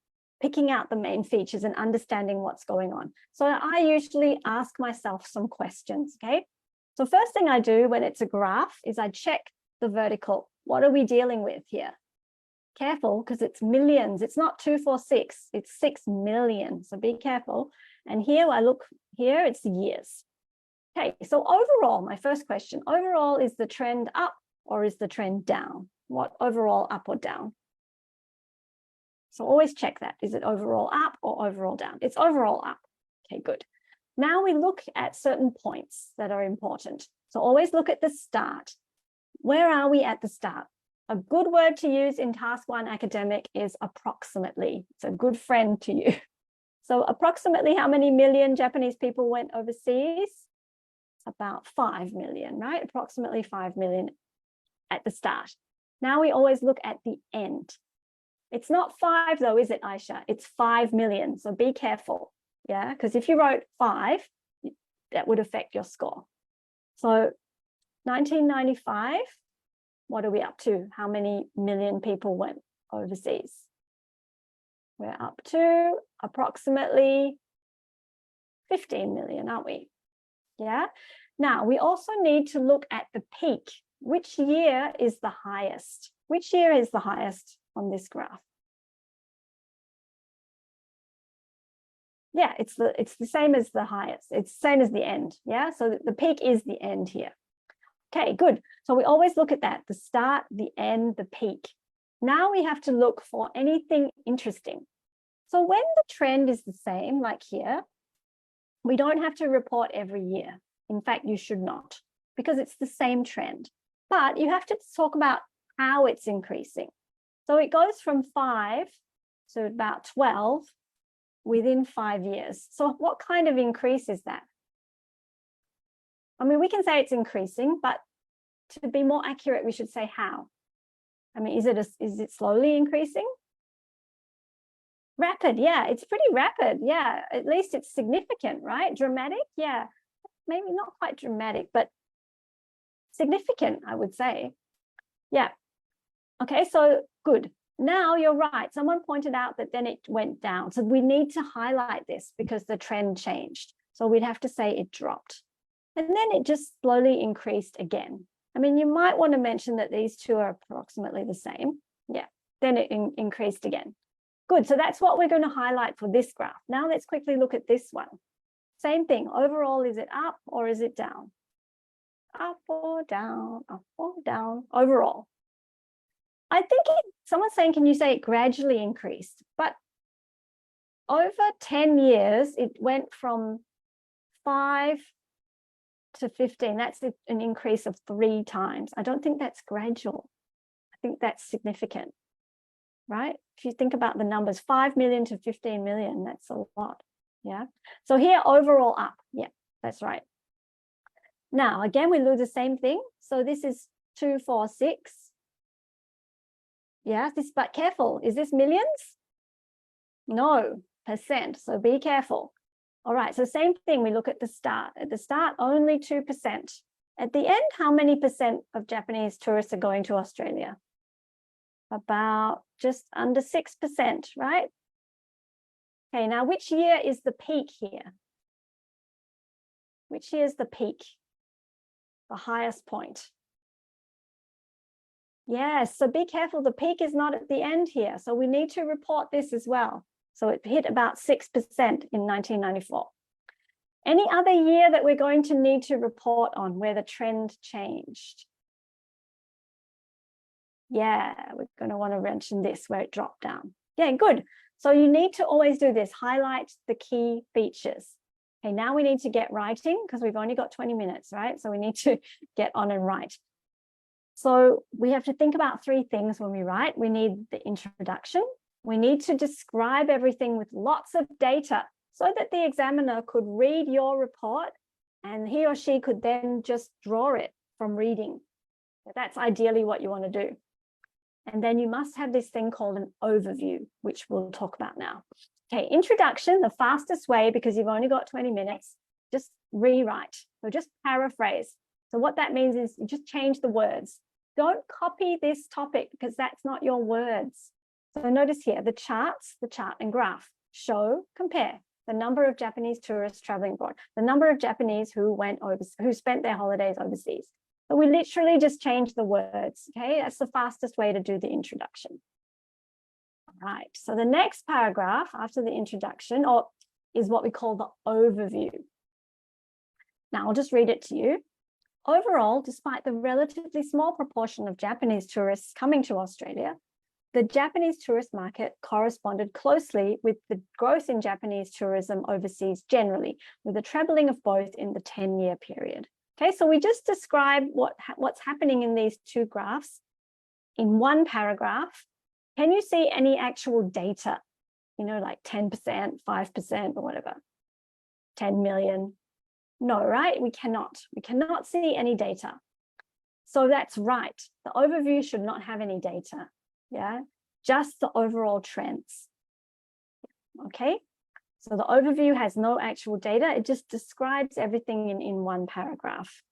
picking out the main features and understanding what's going on. So I usually ask myself some questions, okay? So first thing I do when it's a graph is I check the vertical. What are we dealing with here? Careful, because it's millions. It's not 246, it's 6 million. So be careful. And here I look, here it's years. Okay, so overall, my first question, overall, is the trend up or is the trend down? What overall, up or down? So always check that. Is it overall up or overall down? It's overall up. Okay, good. Now we look at certain points that are important. So always look at the start. Where are we at the start? A good word to use in Task 1 academic is approximately. It's a good friend to you. So approximately how many million Japanese people went overseas? About 5 million, right? Approximately 5 million at the start. Now we always look at the end. It's not 5 though, is it, Aisha? It's 5 million. So be careful. Yeah, because if you wrote 5, that would affect your score. So 1995, what are we up to? How many million people went overseas? We're up to approximately 15 million, aren't we? Yeah. Now we also need to look at the peak. Which year is the highest? Which year is the highest on this graph? Yeah, it's the same as the highest. It's the same as the end. Yeah, so the peak is the end here. Okay, good. So we always look at that, the start, the end, the peak. Now we have to look for anything interesting. So when the trend is the same, like here, we don't have to report every year. In fact, you should not, because it's the same trend. But you have to talk about how it's increasing. So it goes from 5 to about 12 within 5 years. So what kind of increase is that? I mean, we can say it's increasing, but to be more accurate, we should say how. I mean, is it slowly increasing? Rapid, yeah, it's pretty rapid. Yeah, at least it's significant, right? Dramatic, yeah, maybe not quite dramatic, but significant, I would say. Yeah. Okay, so good. Now you're right. Someone pointed out that then it went down. So we need to highlight this because the trend changed. So we'd have to say it dropped. And then it just slowly increased again. I mean, you might want to mention that these two are approximately the same. Yeah, then it increased again. Good, so that's what we're going to highlight for this graph. Now let's quickly look at this one. Same thing, overall, is it up or is it down? Up or down, overall. I think someone's saying, can you say it gradually increased? But over 10 years, it went from 5 to 15. That's an increase of 3 times. I don't think that's gradual. I think that's significant, right? If you think about the numbers, 5 million to 15 million, that's a lot. Yeah. So here, overall up. Yeah, that's right. Now, again, we do the same thing. So this is 246. Yeah, but careful. Is this millions? No, percent. So be careful. All right, so same thing. We look at the start. At the start, only 2%. At the end, how many percent of Japanese tourists are going to Australia? About just under 6%, right? Okay, now which year is the peak here? Which year is the peak? The highest point. Yes, so be careful. The peak is not at the end here. So we need to report this as well. So it hit about 6% in 1994. Any other year that we're going to need to report on where the trend changed? Yeah, we're going to want to mention this where it dropped down. Yeah, good. So you need to always do this, highlight the key features. Okay, now we need to get writing because we've only got 20 minutes, right? So we need to get on and write. So we have to think about three things when we write. We need the introduction. We need to describe everything with lots of data so that the examiner could read your report and he or she could then just draw it from reading. That's ideally what you want to do. And then you must have this thing called an overview, which we'll talk about now. Okay, introduction, the fastest way, because you've only got 20 minutes, just rewrite. So just paraphrase. So what that means is you just change the words. Don't copy this topic because that's not your words. So notice here, the charts, the chart and graph, show, compare the number of Japanese tourists traveling abroad, the number of Japanese who spent their holidays overseas. So we literally just change the words, okay? That's the fastest way to do the introduction. All right, so the next paragraph after the introduction is what we call the overview. Now I'll just read it to you. Overall, despite the relatively small proportion of Japanese tourists coming to Australia, the Japanese tourist market corresponded closely with the growth in Japanese tourism overseas generally, with a trebling of both in the 10-year period. Okay, so we just describe what's happening in these two graphs in one paragraph. Can you see any actual data? You know, like 10%, 5% or whatever, 10 million? No, right? We cannot see any data. So that's right. The overview should not have any data. Yeah, just the overall trends. Okay, so the overview has no actual data. It just describes everything in one paragraph.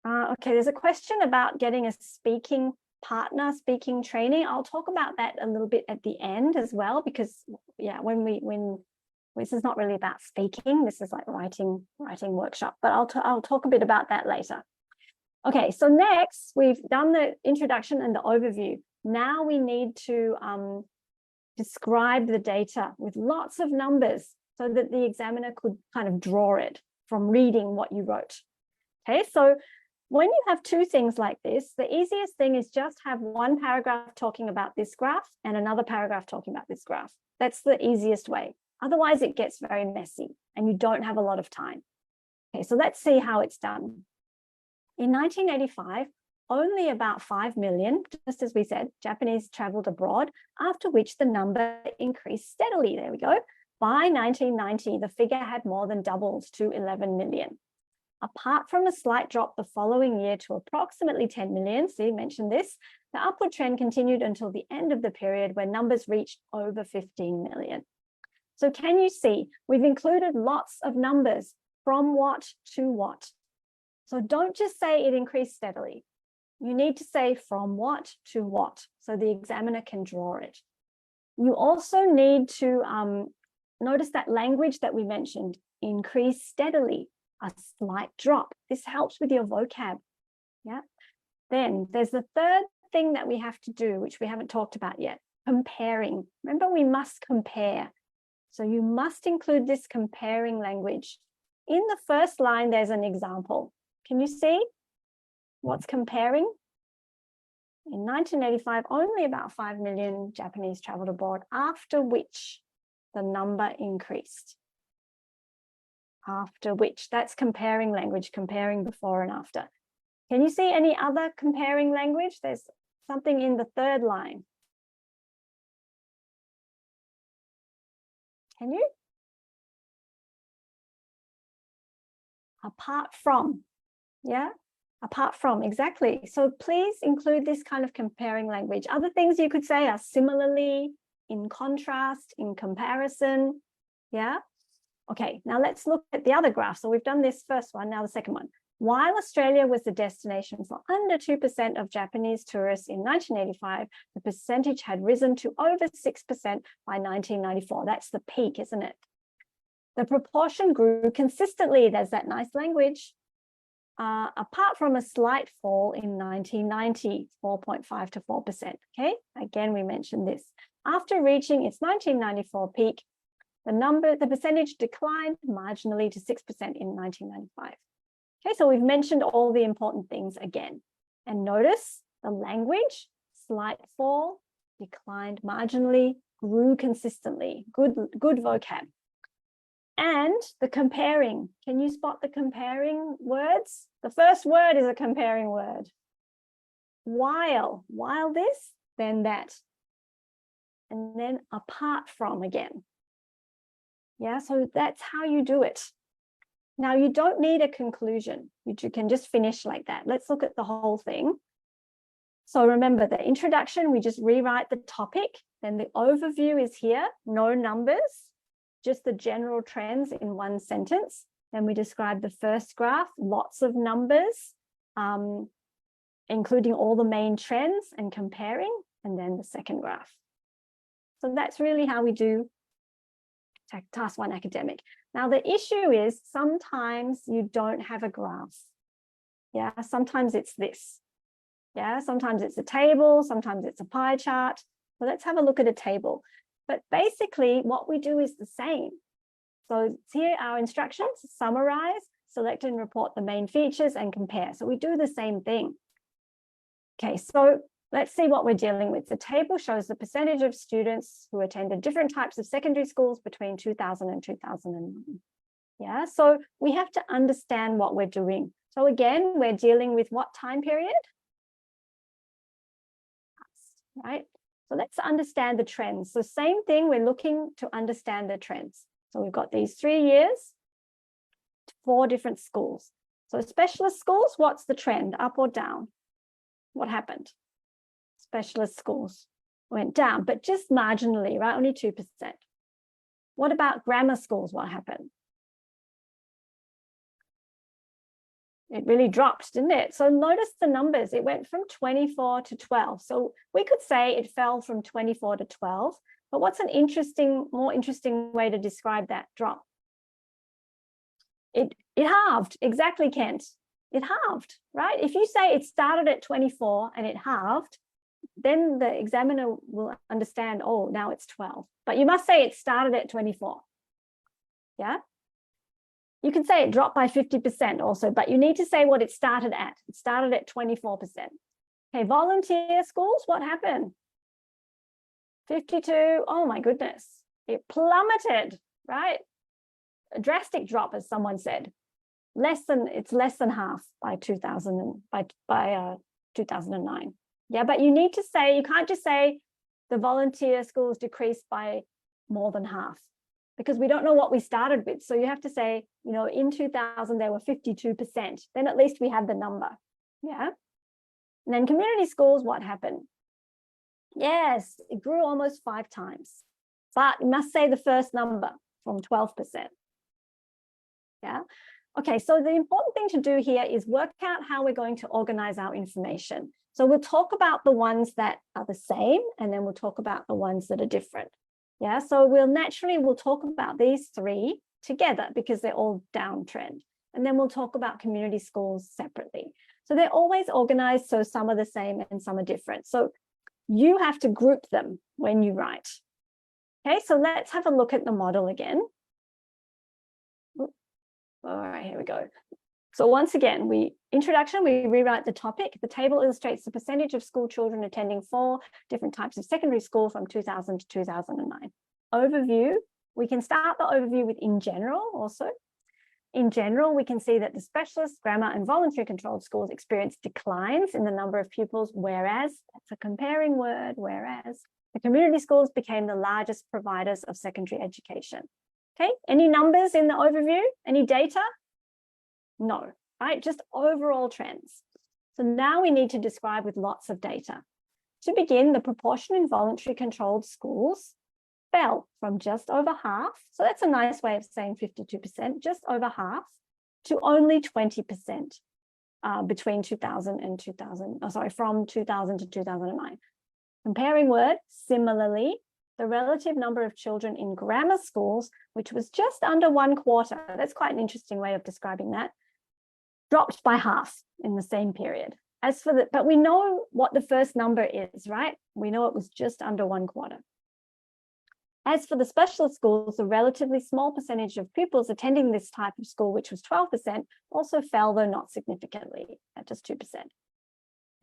Okay, there's a question about getting a speaking partner, speaking training. I'll talk about that a little bit at the end as well, because yeah, when this is not really about speaking, this is like writing workshop, but I'll talk a bit about that later. Okay, so next we've done the introduction and the overview. Now we need to describe the data with lots of numbers so that the examiner could kind of draw it from reading what you wrote. Okay, so when you have two things like this, the easiest thing is just have one paragraph talking about this graph and another paragraph talking about this graph. That's the easiest way. Otherwise, it gets very messy and you don't have a lot of time. Okay, so let's see how it's done. In 1985, only about 5 million, just as we said, Japanese traveled abroad, after which the number increased steadily. There we go. By 1990, the figure had more than doubled to 11 million. Apart from a slight drop the following year to approximately 10 million, see, mentioned this, the upward trend continued until the end of the period where numbers reached over 15 million. So can you see, we've included lots of numbers from what to what. So don't just say it increased steadily. You need to say from what to what, so the examiner can draw it. You also need to notice that language that we mentioned, increase steadily, a slight drop. This helps with your vocab. Yeah. Then there's the third thing that we have to do, which we haven't talked about yet, comparing. Remember, we must compare. So you must include this comparing language. In the first line, there's an example. Can you see what's comparing? In 1985, only about 5 million Japanese traveled abroad, after which the number increased. After which, that's comparing language, comparing before and after. Can you see any other comparing language? There's something in the third line. Can you? Apart from, yeah? Apart from, exactly. So please include this kind of comparing language. Other things you could say are similarly, in contrast, in comparison, yeah? Okay, now let's look at the other graph. So we've done this first one, now the second one. While Australia was the destination for under 2% of Japanese tourists in 1985, the percentage had risen to over 6% by 1994. That's the peak, isn't it? The proportion grew consistently. There's that nice language. Apart from a slight fall in 1990, 4.5 to 4%. Okay, again, we mentioned this. After reaching its 1994 peak, the percentage declined marginally to 6% in 1995. Okay, so we've mentioned all the important things again. And notice the language, slight fall, declined marginally, grew consistently. Good vocab. And the comparing. Can you spot the comparing words? The first word is a comparing word. While this, then that. And then apart from again. Yeah, so that's how you do it. Now you don't need a conclusion. You can just finish like that. Let's look at the whole thing. So remember the introduction, we just rewrite the topic. Then the overview is here, no numbers, just the general trends in one sentence. Then we describe the first graph, lots of numbers, including all the main trends and comparing, and then the second graph. So that's really how we do task 1 academic. Now the issue is sometimes you don't have a graph. Yeah, sometimes it's this. Yeah, sometimes it's a table, sometimes it's a pie chart. So let's have a look at a table. But basically what we do is the same. So here are our instructions: summarize, select and report the main features, and compare. So we do the same thing. Okay, so let's see what we're dealing with. The table shows the percentage of students who attended different types of secondary schools between 2000 and 2009. Yeah, so we have to understand what we're doing. So again, we're dealing with what time period? Right? So let's understand the trends. So same thing, we're looking to understand the trends. So we've got these 3 years, 4 different schools. So specialist schools, what's the trend, up or down? What happened? Specialist schools went down, but just marginally, right? Only 2%. What about grammar schools? What happened? It really dropped, didn't it? So notice the numbers. It went from 24 to 12. So we could say it fell from 24 to 12. But what's an more interesting way to describe that drop? It halved. Exactly, Kent. It halved, right? If you say it started at 24 and it halved, then the examiner will understand, oh, now it's 12. But you must say it started at 24. Yeah? You can say it dropped by 50% also, but you need to say what it started at. It started at 24%. Okay, volunteer schools, what happened? 52, oh my goodness. It plummeted, right? A drastic drop, as someone said. It's less than half by 2009. Yeah, but you need to say, you can't just say the volunteer schools decreased by more than half, because we don't know what we started with. So you have to say, you know, in 2000, there were 52%. Then at least we have the number. Yeah. And then community schools, what happened? Yes, it grew almost 5 times. But you must say the first number from 12%. Yeah. Okay, so the important thing to do here is work out how we're going to organize our information. So we'll talk about the ones that are the same, and then we'll talk about the ones that are different. Yeah, so we'll talk about these 3 together because they're all downtrend. And then we'll talk about community schools separately. So they're always organized, so some are the same and some are different. So you have to group them when you write. Okay, so let's have a look at the model again. All right, here we go. So once again, we rewrite the topic. The table illustrates the percentage of school children attending 4 different types of secondary school from 2000 to 2009. Overview, we can start the overview with in general also. In general, we can see that the specialist, grammar, and voluntary controlled schools experienced declines in the number of pupils, whereas, that's a comparing word, whereas the community schools became the largest providers of secondary education. Okay, any numbers in the overview? Any data? No, right? Just overall trends. So now we need to describe with lots of data. To begin, the proportion in voluntary controlled schools fell from just over half. So that's a nice way of saying 52%, just over half, to only 20% between 2000 and 2000, from 2000 to 2009. Comparing word, similarly, the relative number of children in grammar schools, which was just under 1/4, that's quite an interesting way of describing that, dropped by half in the same period. But we know what the first number is, right? We know it was just under 1/4. As for the specialist schools, the relatively small percentage of pupils attending this type of school, which was 12%, also fell, though not significantly, at just 2%.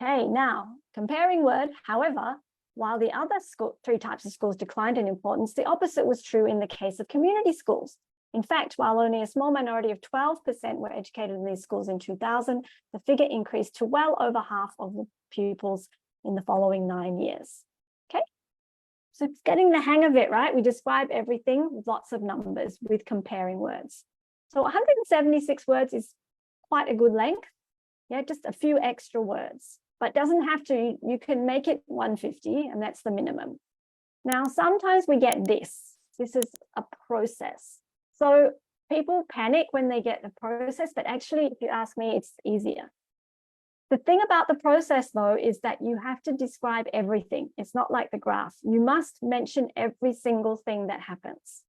Okay, now, comparing word, however, while the other 3 types of schools declined in importance, the opposite was true in the case of community schools. In fact, while only a small minority of 12% were educated in these schools in 2000, the figure increased to well over half of the pupils in the following 9 years. Okay, so it's getting the hang of it, right? We describe everything with lots of numbers with comparing words. So 176 words is quite a good length. Yeah, just a few extra words, but doesn't have to. You can make it 150, and that's the minimum. Now, sometimes we get this. This is a process. So people panic when they get the process, but actually, if you ask me, it's easier. The thing about the process, though, is that you have to describe everything. It's not like the graph. You must mention every single thing that happens.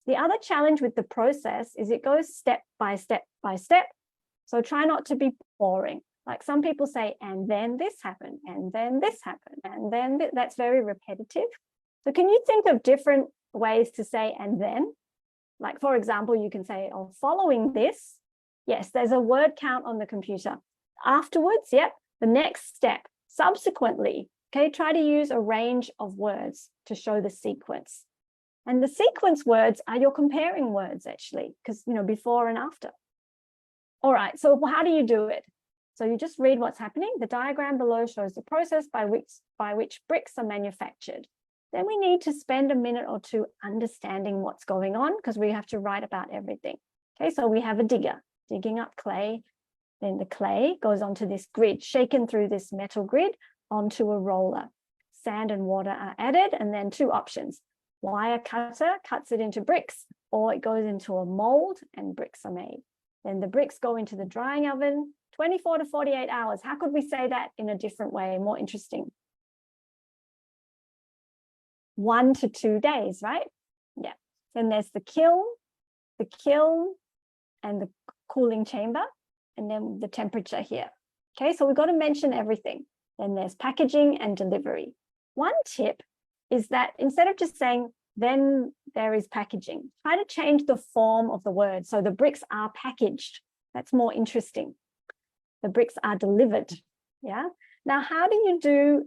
The other challenge with the process is it goes step by step by step. So try not to be boring. Like some people say, and then this happened, and then this happened, and then that's very repetitive. So can you think of different ways to say and then? Like, for example, you can say, oh, following this, yes, there's a word count on the computer. Afterwards, yep, the next step, subsequently, okay, try to use a range of words to show the sequence. And the sequence words are your comparing words, actually, because, you know, before and after. All right, so how do you do it? So you just read what's happening. The diagram below shows the process by which bricks are manufactured. Then we need to spend a minute or two understanding what's going on because we have to write about everything. Okay, so we have a digger digging up clay. Then the clay goes onto this grid, shaken through this metal grid onto a roller. Sand and water are added, and then two options. Wire cutter cuts it into bricks, or it goes into a mold and bricks are made. Then the bricks go into the drying oven, 24 to 48 hours. How could we say that in a different way, more interesting? 1 to 2 days, right? Yeah. Then there's the kiln and the cooling chamber, and then the temperature here. Okay, so we've got to mention everything. Then there's packaging and delivery. One tip is that instead of just saying, then there is packaging, try to change the form of the word. So the bricks are packaged. That's more interesting. The bricks are delivered. Yeah. Now, how do you do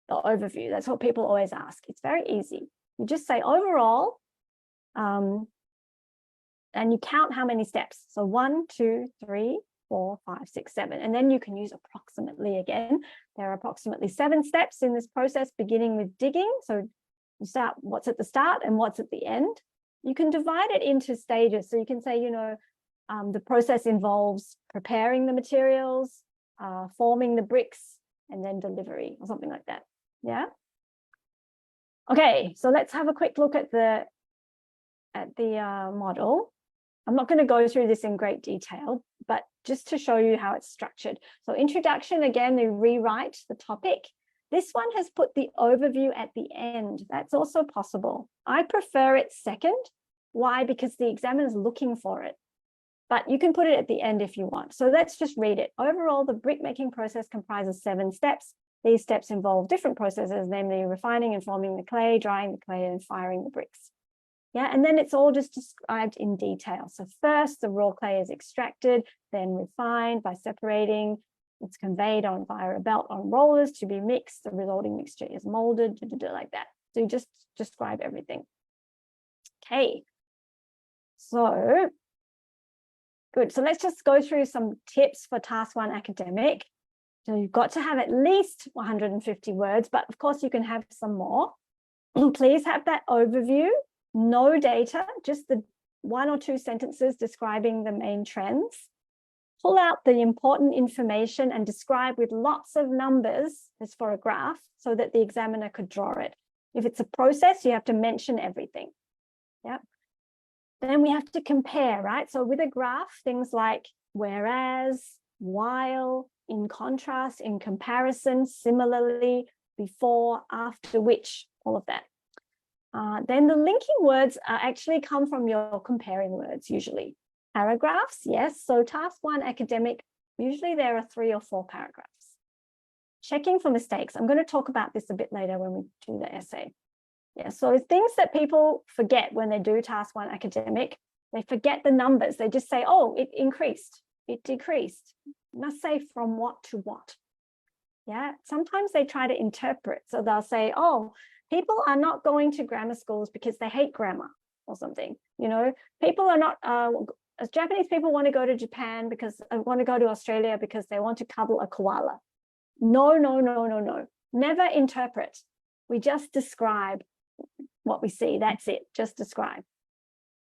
the overview? That's what people always ask. It's very easy. You just say overall, and you count how many steps. So 1, 2, 3, 4, 5, 6, 7. And then you can use approximately again. There are approximately 7 steps in this process, beginning with digging. So you start what's at the start and what's at the end. You can divide it into stages. So you can say, you know, the process involves preparing the materials, forming the bricks, and then delivery or something like that. Yeah. Okay, so let's have a quick look at the model. I'm not going to go through this in great detail, but just to show you how it's structured. So introduction, again, they rewrite the topic. This one has put the overview at the end. That's also possible. I prefer it second. Why? Because the examiner is looking for it. But you can put it at the end if you want. So let's just read it. Overall, the brick making process comprises 7 steps. These steps involve different processes, namely refining and forming the clay, drying the clay, and firing the bricks. Yeah, and then it's all just described in detail. So first, the raw clay is extracted, then refined by separating. It's conveyed on via a belt on rollers to be mixed. The resulting mixture is molded, like that. So you just describe everything. Okay, so good. So let's just go through some tips for Task 1 Academic. So you've got to have at least 150 words, but of course you can have some more. Please have that overview, no data, just the 1 or 2 sentences describing the main trends. Pull out the important information and describe with lots of numbers as for a graph so that the examiner could draw it. If it's a process, you have to mention everything. Yeah. Then we have to compare, right? So with a graph, things like whereas, while, in contrast, in comparison, similarly, before, after which, all of that. Then the linking words actually come from your comparing words usually. Paragraphs, yes. So Task 1 Academic, usually there are 3 or 4 paragraphs. Checking for mistakes. I'm going to talk about this a bit later when we do the essay. Yeah, so things that people forget when they do Task 1 Academic, they forget the numbers. They just say, oh, it increased, it decreased. You must say from what to what. Yeah, sometimes they try to interpret. So they'll say, oh, people are not going to grammar schools because they hate grammar. or something. You know, people are not, as Japanese people want to go to Japan because want to go to Australia because they want to cuddle a koala. No, no, no, no, no. Never interpret. We just describe what we see. That's it. Just describe.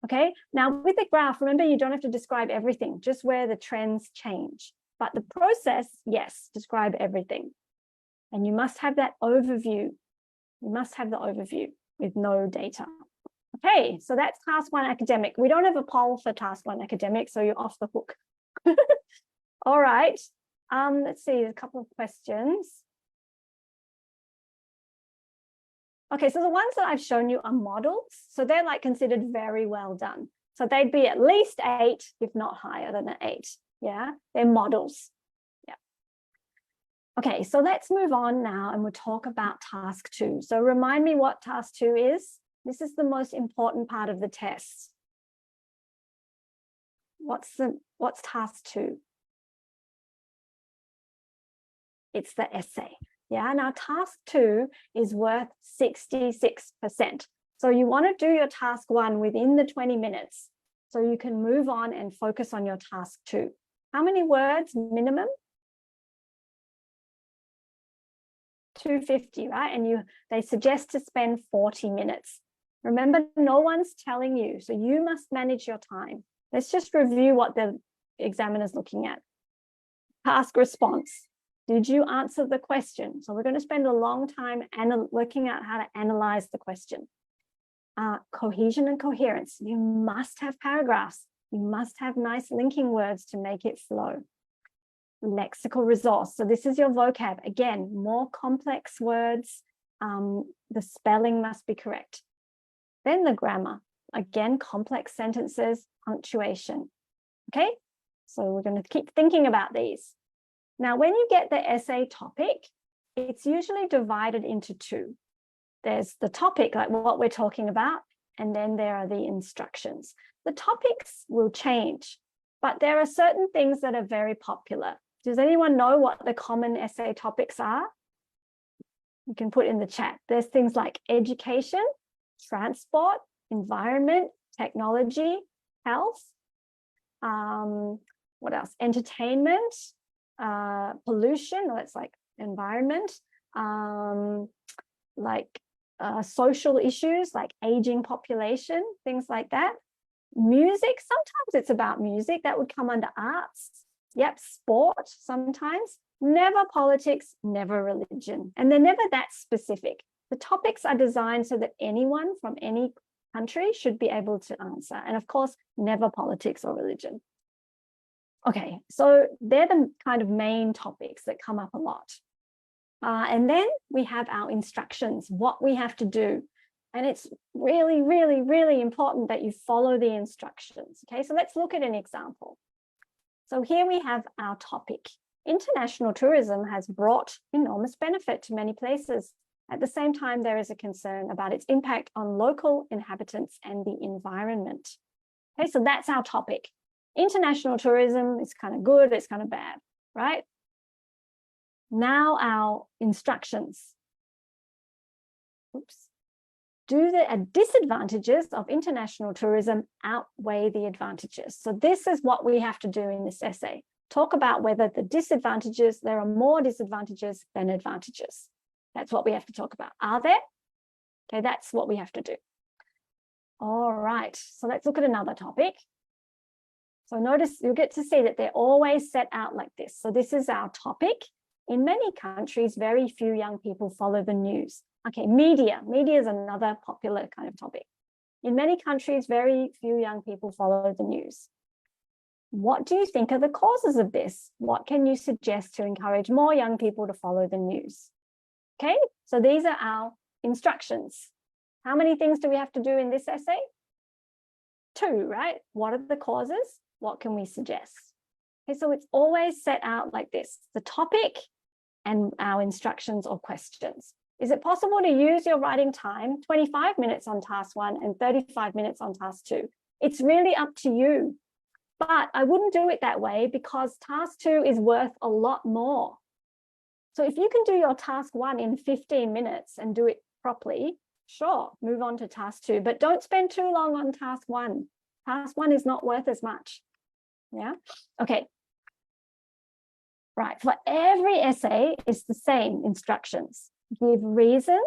Okay. Now with the graph, remember, you don't have to describe everything, just where the trends change. But the process, yes, describe everything. And you must have that overview. You must have the overview with no data. Okay, so that's task 1 academic. We don't have a poll for task 1 academic, so you're off the hook. All right. Let's see, a couple of questions. Okay, so the ones that I've shown you are models. So they're like considered very well done. So they'd be at least 8, if not higher than an 8. Yeah, they're models. Yeah. Okay, so let's move on now and we'll talk about task 2. So remind me what task 2 is. This is the most important part of the test. What's task 2? It's the essay. Yeah, now task 2 is worth 66%. So you want to do your task 1 within the 20 minutes so you can move on and focus on your task 2. How many words minimum? 250, right? And they suggest to spend 40 minutes. Remember, no one's telling you, so you must manage your time. Let's just review what the examiner's looking at. Task response. Did you answer the question? So we're going to spend a long time working out how to analyze the question. Cohesion and coherence. You must have paragraphs. You must have nice linking words to make it flow. Lexical resource. So this is your vocab. Again, more complex words. The spelling must be correct. Then the grammar. Again, complex sentences, punctuation. Okay, so we're going to keep thinking about these. Now, when you get the essay topic, it's usually divided into 2. There's the topic, like what we're talking about, and then there are the instructions. The topics will change, but there are certain things that are very popular. Does anyone know what the common essay topics are? You can put in the chat. There's things like education, transport, environment, technology, health, what else? Entertainment, pollution, that's like environment, social issues like aging population, things like that. Music, sometimes it's about music, that would come under arts. Yep, sport sometimes. Never politics, never religion. And they're never that specific. The topics are designed so that anyone from any country should be able to answer. And of course, never politics or religion. Okay, so they're the kind of main topics that come up a lot. And then we have our instructions, what we have to do. And it's really, really, really important that you follow the instructions. Okay, so let's look at an example. So here we have our topic. International tourism has brought enormous benefit to many places. At the same time, there is a concern about its impact on local inhabitants and the environment. Okay, so that's our topic. International tourism is kind of good, it's kind of bad, right? Now our instructions. Oops. Do the disadvantages of international tourism outweigh the advantages? So this is what we have to do in this essay. Talk about whether the disadvantages, there are more disadvantages than advantages. That's what we have to talk about. Are there? Okay, that's what we have to do. All right, so let's look at another topic. So notice, you'll get to see that they're always set out like this. So this is our topic. In many countries, very few young people follow the news. Okay, media. Media is another popular kind of topic. In many countries, very few young people follow the news. What do you think are the causes of this? What can you suggest to encourage more young people to follow the news? Okay, so these are our instructions. How many things do we have to do in this essay? 2, right? What are the causes? What can we suggest? Okay, so it's always set out like this, the topic and our instructions or questions. Is it possible to use your writing time, 25 minutes on task 1 and 35 minutes on task 2? It's really up to you. But I wouldn't do it that way because task 2 is worth a lot more. So if you can do your task 1 in 15 minutes and do it properly, sure, move on to task 2, but don't spend too long on task 1. Task 1 is not worth as much. Yeah, okay. Right, for every essay, it's the same instructions. Give reasons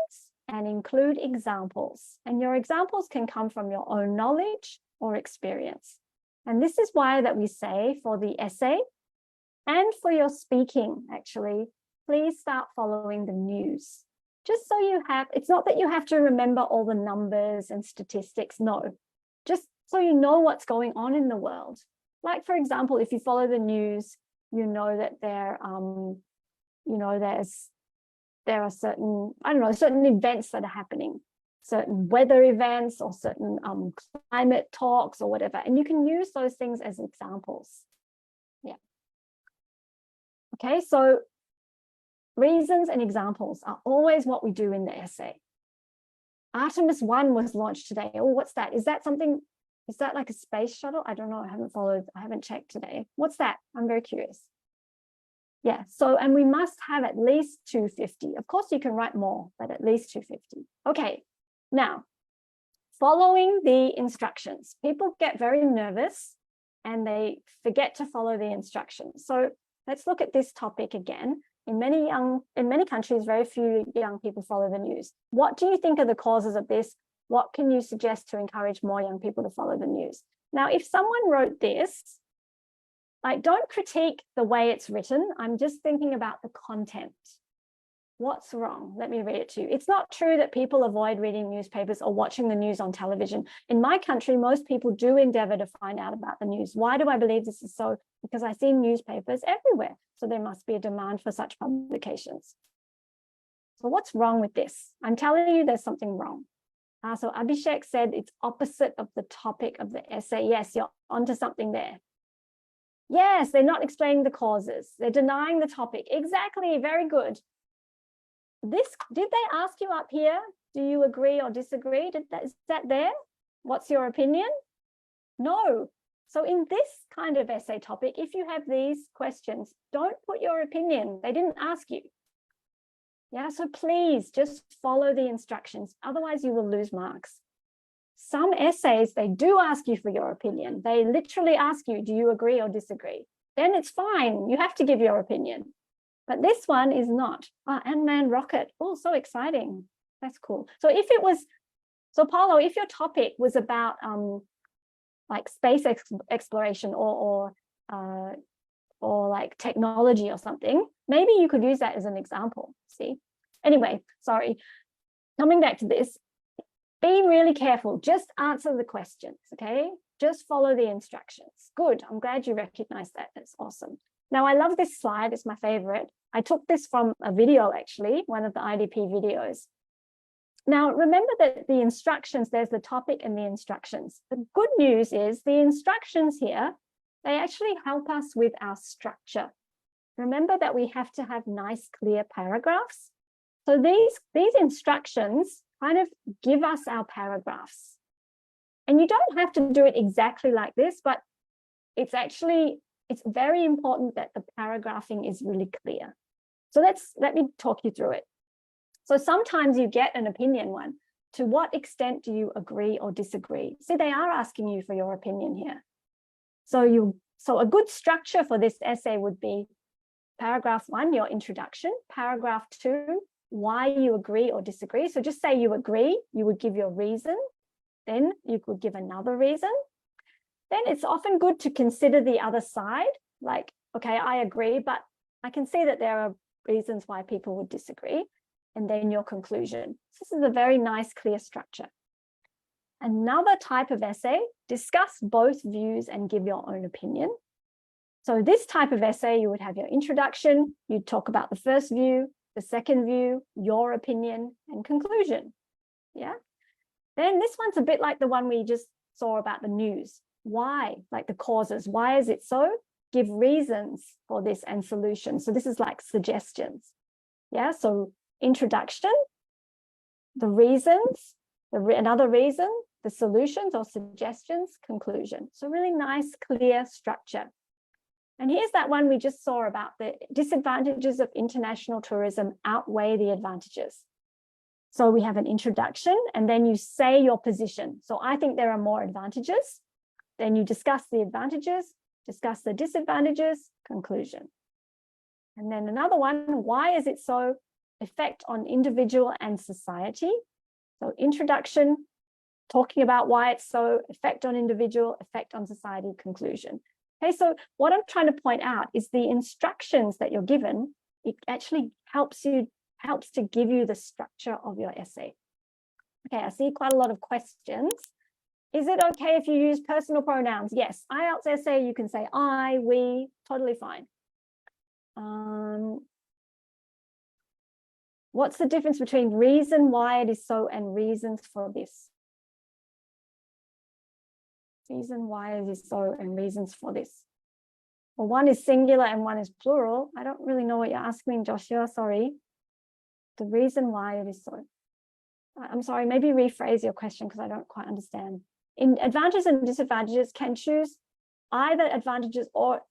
and include examples. And your examples can come from your own knowledge or experience. And this is why that we say for the essay and for your speaking, actually, please start following the news. Just so you have, it's not that you have to remember all the numbers and statistics, no. Just so you know what's going on in the world. Like, for example, if you follow the news, you know that there are certain, I don't know, certain events that are happening, certain weather events or certain climate talks or whatever. And you can use those things as examples. Yeah. Okay, so reasons and examples are always what we do in the essay. Artemis 1 was launched today. Oh, what's that? Is that something, is that like a space shuttle? I don't know. I haven't checked today. What's that? I'm very curious. Yeah, so, and we must have at least 250. Of course, you can write more, but at least 250. Okay, now, following the instructions. People get very nervous and they forget to follow the instructions. So let's look at this topic again. In many countries, very few young people follow the news. What do you think are the causes of this? What can you suggest to encourage more young people to follow the news? Now, if someone wrote this, like, don't critique the way it's written. I'm just thinking about the content. What's wrong? Let me read it to you. It's not true that people avoid reading newspapers or watching the news on television. In my country, most people do endeavor to find out about the news. Why do I believe this is so? Because I see newspapers everywhere. So there must be a demand for such publications. So what's wrong with this? I'm telling you there's something wrong. So Abhishek said it's opposite of the topic of the essay. Yes, you're onto something there. Yes, they're not explaining the causes. They're denying the topic. Exactly, very good. Did they ask you up here, do you agree or disagree? Is that there? What's your opinion? No. So in this kind of essay topic, if you have these questions, don't put your opinion. They didn't ask you. Yeah, so please just follow the instructions. Otherwise, you will lose marks. Some essays, they do ask you for your opinion. They literally ask you, do you agree or disagree? Then it's fine. You have to give your opinion. But this one is not. Ant-Man rocket. Oh, so exciting. That's cool. So if it was, so Paulo, if your topic was about like space exploration or like technology or something, maybe you could use that as an example. See? Anyway, sorry. Coming back to this, be really careful. Just answer the questions, okay? Just follow the instructions. Good. I'm glad you recognize that. That's awesome. Now, I love this slide. It's my favorite. I took this from a video, actually, one of the IDP videos. Now, remember that the instructions, there's the topic and the instructions. The good news is the instructions here, they actually help us with our structure. Remember that we have to have nice, clear paragraphs. So these instructions kind of give us our paragraphs. And you don't have to do it exactly like this, but it's very important that the paragraphing is really clear. So let me talk you through it. So sometimes you get an opinion one. To what extent do you agree or disagree? See, they are asking you for your opinion here. So a good structure for this essay would be paragraph 1, your introduction, paragraph 2, why you agree or disagree. So just say you agree, you would give your reason, then you could give another reason. Then it's often good to consider the other side, like, okay, I agree, but I can see that there are reasons why people would disagree. And then your conclusion. This is a very nice, clear structure. Another type of essay, discuss both views and give your own opinion. So this type of essay, you would have your introduction, you'd talk about the first view, the second view, your opinion, and conclusion. Yeah. Then this one's a bit like the one we just saw about the news. Why? Like the causes. Why is it so? Give reasons for this and solutions. So this is like suggestions. Yeah. So introduction, the reasons, another reason, the solutions or suggestions, conclusion. So really nice, clear structure. And here's that one we just saw about the disadvantages of international tourism outweigh the advantages. So we have an introduction, and then you say your position. So I think there are more advantages. Then you discuss the advantages, discuss the disadvantages, conclusion. And then another one, why is it so effect on individual and society? So introduction, talking about why it's so effect on individual, effect on society, conclusion. Okay, so what I'm trying to point out is the instructions that you're given, it actually helps to give you the structure of your essay. Okay, I see quite a lot of questions. Is it okay if you use personal pronouns? Yes, IELTS essay, you can say I, we, totally fine. What's the difference between reason why it is so and reasons for this? Reason why it is so and reasons for this. Well, one is singular and one is plural. I don't really know what you're asking, Joshua, sorry. The reason why it is so. I'm sorry, maybe rephrase your question because I don't quite understand. In advantages and disadvantages, can choose either advantages or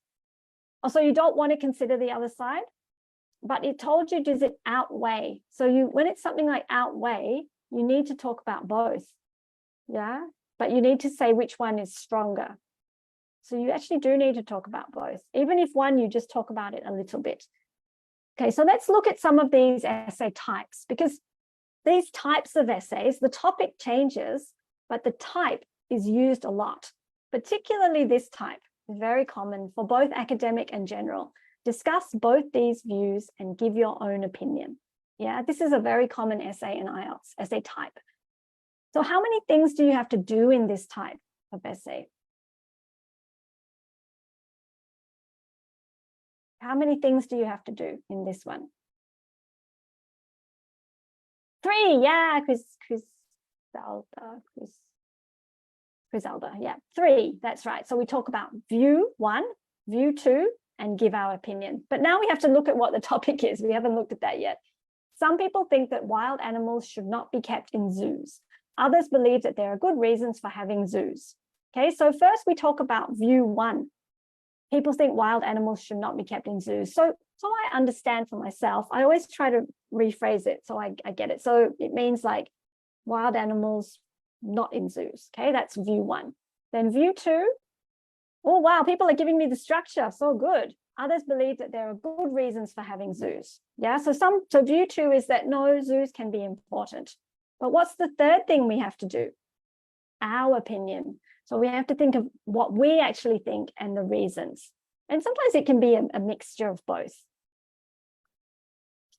so you don't want to consider the other side, but it told you, does it outweigh? So when it's something like outweigh, you need to talk about both. Yeah, but you need to say which one is stronger. So you actually do need to talk about both. Even if one, you just talk about it a little bit. Okay, so let's look at some of these essay types, because these types of essays, the topic changes, but the type is used a lot. Particularly this type is very common for both academic and general. Discuss both these views and give your own opinion. Yeah, this is a very common essay in IELTS, essay type. So how many things do you have to do in this type of essay? How many things do you have to do in this one? 3, yeah, Griselda, yeah, 3, that's right. So we talk about view 1, view 2, and give our opinion. But now we have to look at what the topic is. We haven't looked at that yet. Some people think that wild animals should not be kept in zoos. Others believe that there are good reasons for having zoos. Okay, so first we talk about view 1. People think wild animals should not be kept in zoos. So I understand for myself. I always try to rephrase it so I get it. So it means like wild animals not in zoos. Okay, that's view 1. Then view 2. Oh, wow, people are giving me the structure. So good. Others believe that there are good reasons for having zoos. Yeah, so view 2 is that no, zoos can be important. But what's the third thing we have to do? Our opinion. So we have to think of what we actually think and the reasons. And sometimes it can be a mixture of both.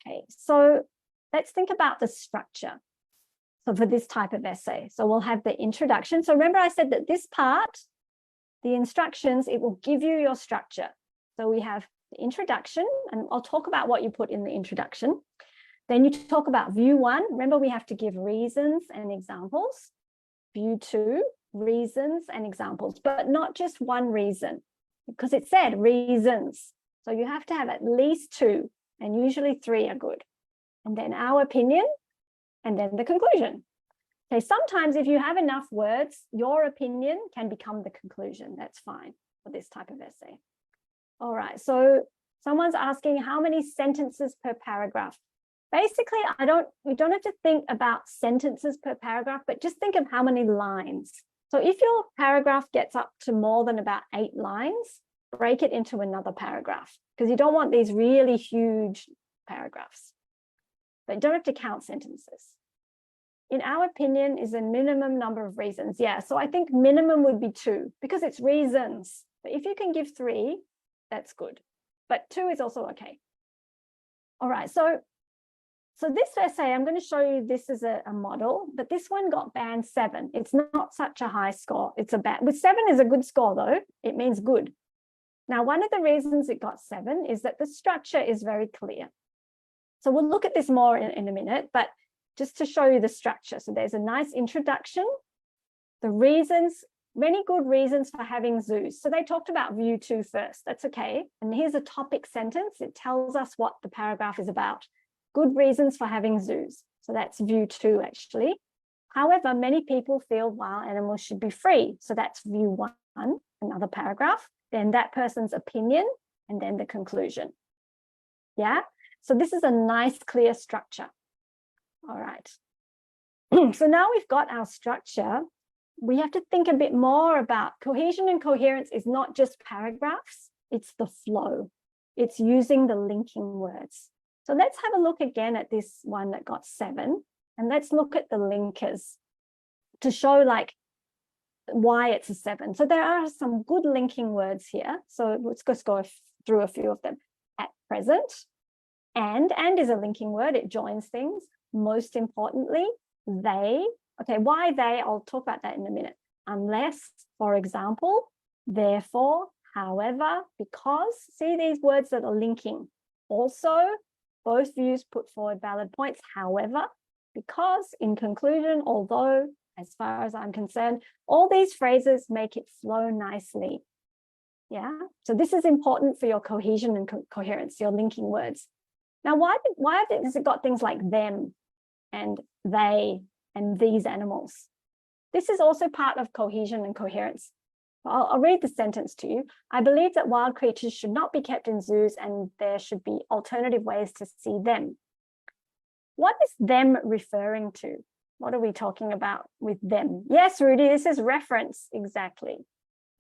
Okay, so let's think about the structure. So for this type of essay, so we'll have the introduction. So remember I said that this part, the instructions, it will give you your structure. So we have the introduction, and I'll talk about what you put in the introduction. Then you talk about view 1. Remember, we have to give reasons and examples. View 2, reasons and examples, but not just one reason, because it said reasons. So you have to have at least 2, and usually 3 are good. And then our opinion, and then the conclusion. Okay, sometimes if you have enough words, your opinion can become the conclusion. That's fine for this type of essay. All right, so someone's asking how many sentences per paragraph. Basically, we don't have to think about sentences per paragraph, but just think of how many lines. So if your paragraph gets up to more than about 8 lines, break it into another paragraph, because you don't want these really huge paragraphs. But you don't have to count sentences. In our opinion, is a minimum number of reasons. Yeah, so I think minimum would be 2, because it's reasons. But if you can give 3, that's good. But 2 is also okay. All right, so this essay, I'm going to show you this is a model, but this one got band 7. It's not such a high score. It's a band. With 7 is a good score, though. It means good. Now, one of the reasons it got 7 is that the structure is very clear. So we'll look at this more in a minute, but just to show you the structure. So there's a nice introduction, the reasons, many good reasons for having zoos. So they talked about view 2 first. That's okay. And here's a topic sentence. It tells us what the paragraph is about. Good reasons for having zoos. So that's view 2, actually. However, many people feel wild animals should be free. So that's view 1, another paragraph, then that person's opinion, and then the conclusion. Yeah, so this is a nice, clear structure. All right, So now we've got our structure, we have to think a bit more about cohesion and coherence is not just paragraphs, it's the flow. It's using the linking words. So let's have a look again at this one that got 7, and let's look at the linkers to show like why it's a 7. So there are some good linking words here. So let's just go through a few of them. At present, and is a linking word, it joins things. Most importantly, they, okay, why they, I'll talk about that in a minute. Unless, for example, therefore, however, because, see these words that are linking. Also, both views put forward valid points. However, because, in conclusion, although, as far as I'm concerned, all these phrases make it flow nicely. Yeah, so this is important for your cohesion and coherence, your linking words. Now, why has it got things like them and they and these animals? This is also part of cohesion and coherence. I'll read the sentence to you. I believe that wild creatures should not be kept in zoos and there should be alternative ways to see them. What is them referring to? What are we talking about with them? Yes, Rudy, this is reference, exactly.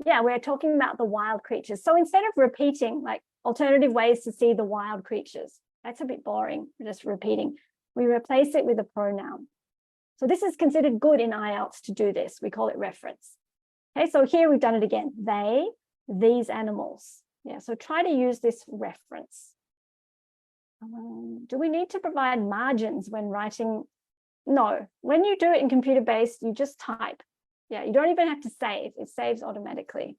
Yeah, we're talking about the wild creatures. So instead of repeating like alternative ways to see the wild creatures, that's a bit boring, just repeating. We replace it with a pronoun. So this is considered good in IELTS to do this. We call it reference. Okay, so here we've done it again. They, these animals. Yeah, so try to use this reference. Do we need to provide margins when writing? No, when you do it in computer-based, you just type. Yeah, you don't even have to save. It saves automatically.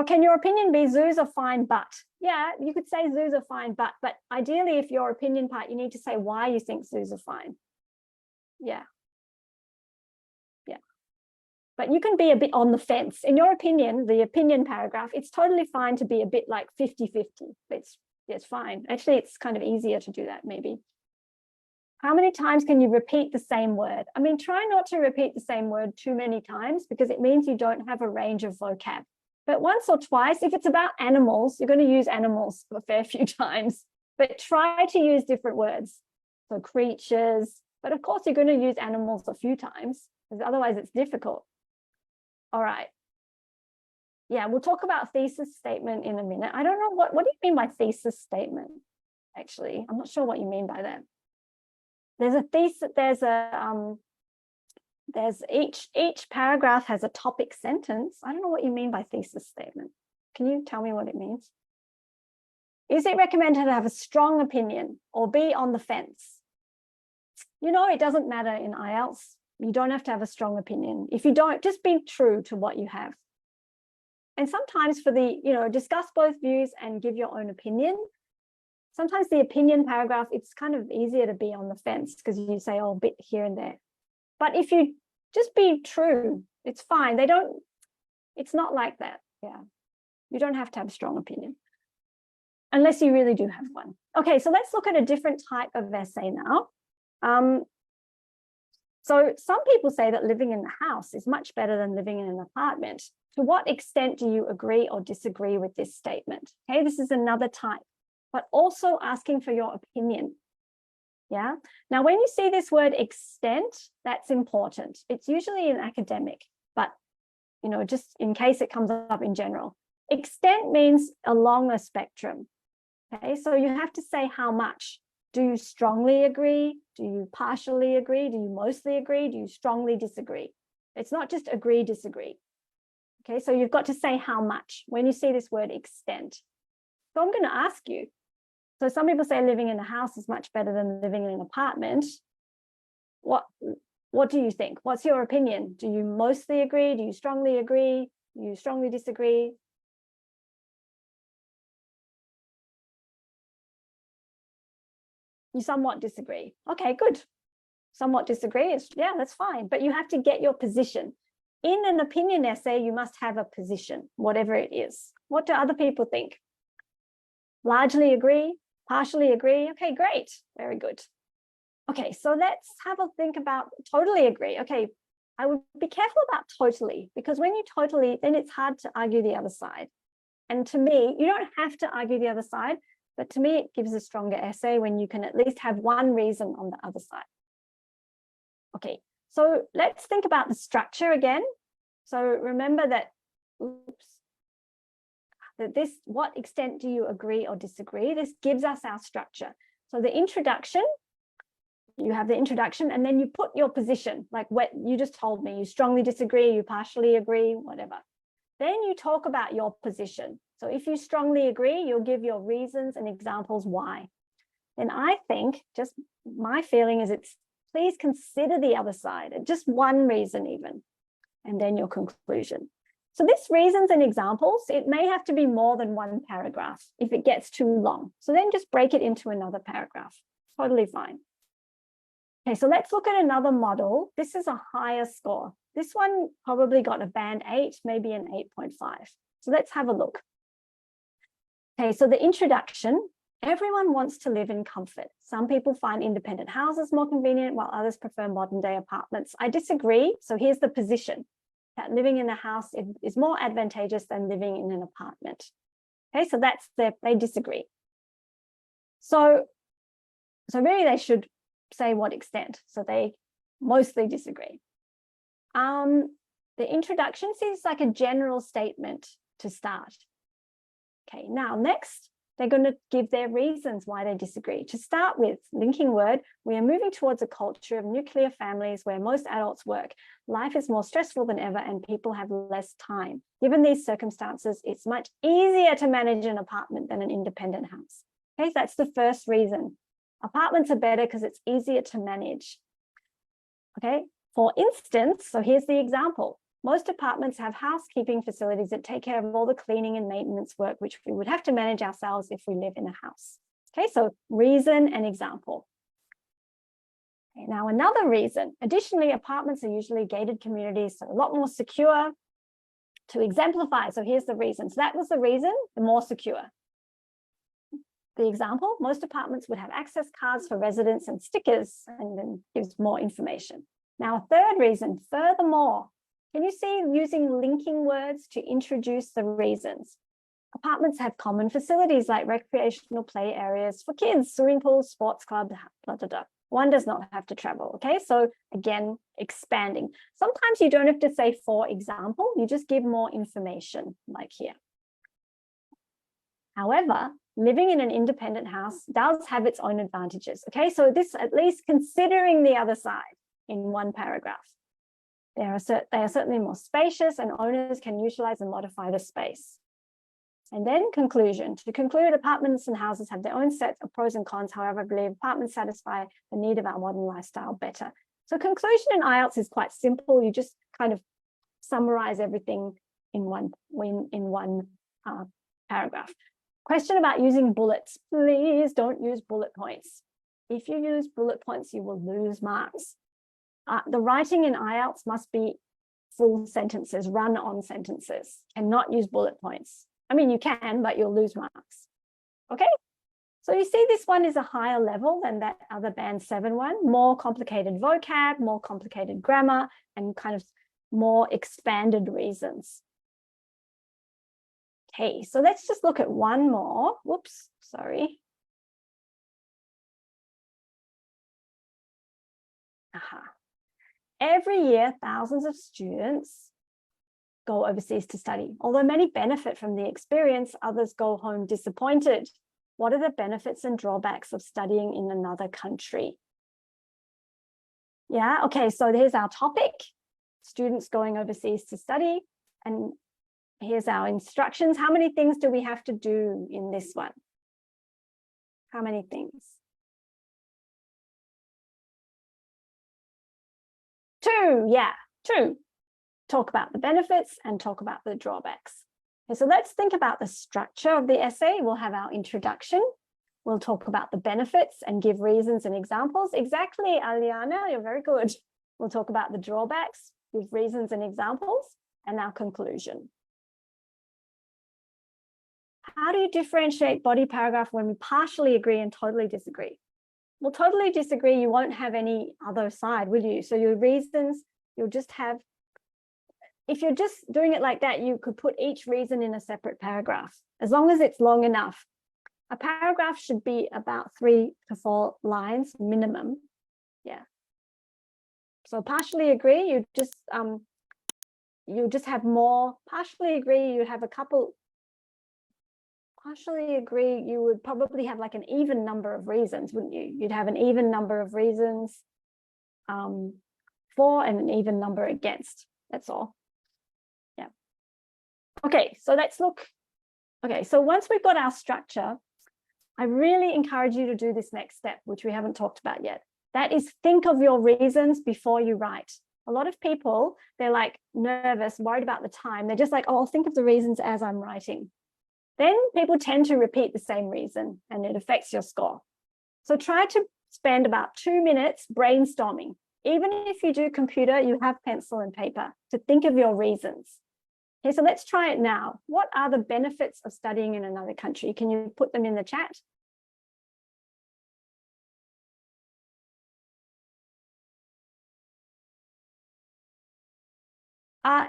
Can your opinion be zoos are fine, but? Yeah, you could say zoos are fine, but ideally, if your opinion part, you need to say why you think zoos are fine. Yeah. Yeah. But you can be a bit on the fence. In your opinion, the opinion paragraph, it's totally fine to be a bit like 50-50. It's fine. Actually, it's kind of easier to do that maybe. How many times can you repeat the same word? I mean, try not to repeat the same word too many times because it means you don't have a range of vocab. But once or twice, if it's about animals, you're going to use animals a fair few times, but try to use different words. So creatures, but of course you're going to use animals a few times because otherwise it's difficult. All right. Yeah, we'll talk about thesis statement in a minute. I don't know what do you mean by thesis statement? Actually, I'm not sure what you mean by that. There's a thesis, there's each paragraph has a topic sentence. I don't know what you mean by thesis statement. Can you tell me what it means? Is it recommended to have a strong opinion or be on the fence? You know, it doesn't matter in IELTS. You don't have to have a strong opinion. If you don't, just be true to what you have. And sometimes for the, discuss both views and give your own opinion. Sometimes the opinion paragraph, it's kind of easier to be on the fence because you say, oh, a bit here and there. But if you just be true, it's fine. It's not like that. Yeah. You don't have to have a strong opinion unless you really do have one. Okay, so let's look at a different type of essay now. So some people say that living in the house is much better than living in an apartment. To what extent do you agree or disagree with this statement? Okay, this is another type, but also asking for your opinion. Yeah. Now, when you see this word extent, that's important. It's usually an academic, but, just in case it comes up in general. Extent means along a spectrum. Okay, so you have to say how much. Do you strongly agree? Do you partially agree? Do you mostly agree? Do you strongly disagree? It's not just agree, disagree. Okay, so you've got to say how much when you see this word extent. So I'm going to ask you. So some people say living in a house is much better than living in an apartment. What do you think? What's your opinion? Do you mostly agree? Do you strongly agree? Do you strongly disagree? You somewhat disagree. Okay, good. Somewhat disagree. Yeah, that's fine. But you have to get your position. In an opinion essay, you must have a position, whatever it is. What do other people think? Largely agree? Partially agree? Okay, great. Very good. Okay, so let's have a think about totally agree. Okay, I would be careful about totally, because when you totally, then it's hard to argue the other side. And to me, you don't have to argue the other side, but to me, it gives a stronger essay when you can at least have one reason on the other side. Okay, so let's think about the structure again. So remember that, what extent do you agree or disagree? This gives us our structure. So the introduction, you have the introduction, and then you put your position, like what you just told me, you strongly disagree, you partially agree, whatever. Then you talk about your position. So if you strongly agree, you'll give your reasons and examples why. Then I think, just my feeling is please consider the other side, just one reason even, and then your conclusion. So this reasons and examples, it may have to be more than one paragraph if it gets too long. So then just break it into another paragraph, totally fine. Okay, so let's look at another model. This is a higher score. This one probably got a band 8, maybe an 8.5. So let's have a look. Okay, so the introduction, everyone wants to live in comfort. Some people find independent houses more convenient, while others prefer modern day apartments. I disagree. So here's the position, that living in a house is more advantageous than living in an apartment. Okay, so that's they disagree. So really they should say what extent. So they mostly disagree. The introduction seems like a general statement to start. Okay, now next, they're going to give their reasons why they disagree. To start with, linking word, we are moving towards a culture of nuclear families where most adults work. Life is more stressful than ever and people have less time. Given these circumstances, it's much easier to manage an apartment than an independent house. Okay, so that's the first reason. Apartments are better because it's easier to manage. Okay, for instance, so here's the example. Most apartments have housekeeping facilities that take care of all the cleaning and maintenance work, which we would have to manage ourselves if we live in a house. Okay, so reason and example. Okay, now another reason. Additionally, apartments are usually gated communities, so a lot more secure. To exemplify, so here's the reason. So that was the reason, the more secure. The example, most apartments would have access cards for residents and stickers, and then gives more information. Now, a third reason, furthermore. Can you see using linking words to introduce the reasons? Apartments have common facilities like recreational play areas for kids, swimming pools, sports clubs, blah, blah, blah. One does not have to travel, okay? So again, expanding. Sometimes you don't have to say for example, you just give more information like here. However, living in an independent house does have its own advantages, okay? So this at least considering the other side in one paragraph. They are certainly more spacious and owners can utilize and modify the space. And then conclusion. To conclude, apartments and houses have their own sets of pros and cons. However, I believe apartments satisfy the need of our modern lifestyle better. So conclusion in IELTS is quite simple. You just kind of summarize everything in one paragraph. Question about using bullets. Please don't use bullet points. If you use bullet points, you will lose marks. The writing in IELTS must be full sentences, run-on sentences, and not use bullet points. I mean, you can, but you'll lose marks. Okay, so you see this one is a higher level than that other band 7 one, more complicated vocab, more complicated grammar, and kind of more expanded reasons. Okay, so let's just look at one more. Whoops, sorry. Every year, thousands of students go overseas to study. Although many benefit from the experience, others go home disappointed. What are the benefits and drawbacks of studying in another country? Yeah, okay, so here's our topic, students going overseas to study. And here's our instructions. How many things do we have to do in this one? How many things? 2, yeah, 2. Talk about the benefits and talk about the drawbacks. Okay, so let's think about the structure of the essay. We'll have our introduction. We'll talk about the benefits and give reasons and examples. Exactly, Aliana, you're very good. We'll talk about the drawbacks, give reasons and examples, and our conclusion. How do you differentiate body paragraph when we partially agree and totally disagree? Well, totally disagree, you won't have any other side, will you? So your reasons, you'll just have, if you're just doing it like that, you could put each reason in a separate paragraph, as long as it's long enough. A paragraph should be about 3 to 4 lines minimum. Yeah. So partially agree, you just have more. Partially agree, you have a couple. Partially agree, you would probably have like an even number of reasons, wouldn't you? You'd have an even number of reasons for and an even number against. That's all. Yeah. Okay, so let's look. Okay, so once we've got our structure, I really encourage you to do this next step, which we haven't talked about yet. That is, think of your reasons before you write. A lot of people, they're like nervous, worried about the time. They're just like, oh, I'll think of the reasons as I'm writing. Then people tend to repeat the same reason and it affects your score. So try to spend about 2 minutes brainstorming. Even if you do computer, you have pencil and paper to think of your reasons. Okay, so let's try it now. What are the benefits of studying in another country? Can you put them in the chat?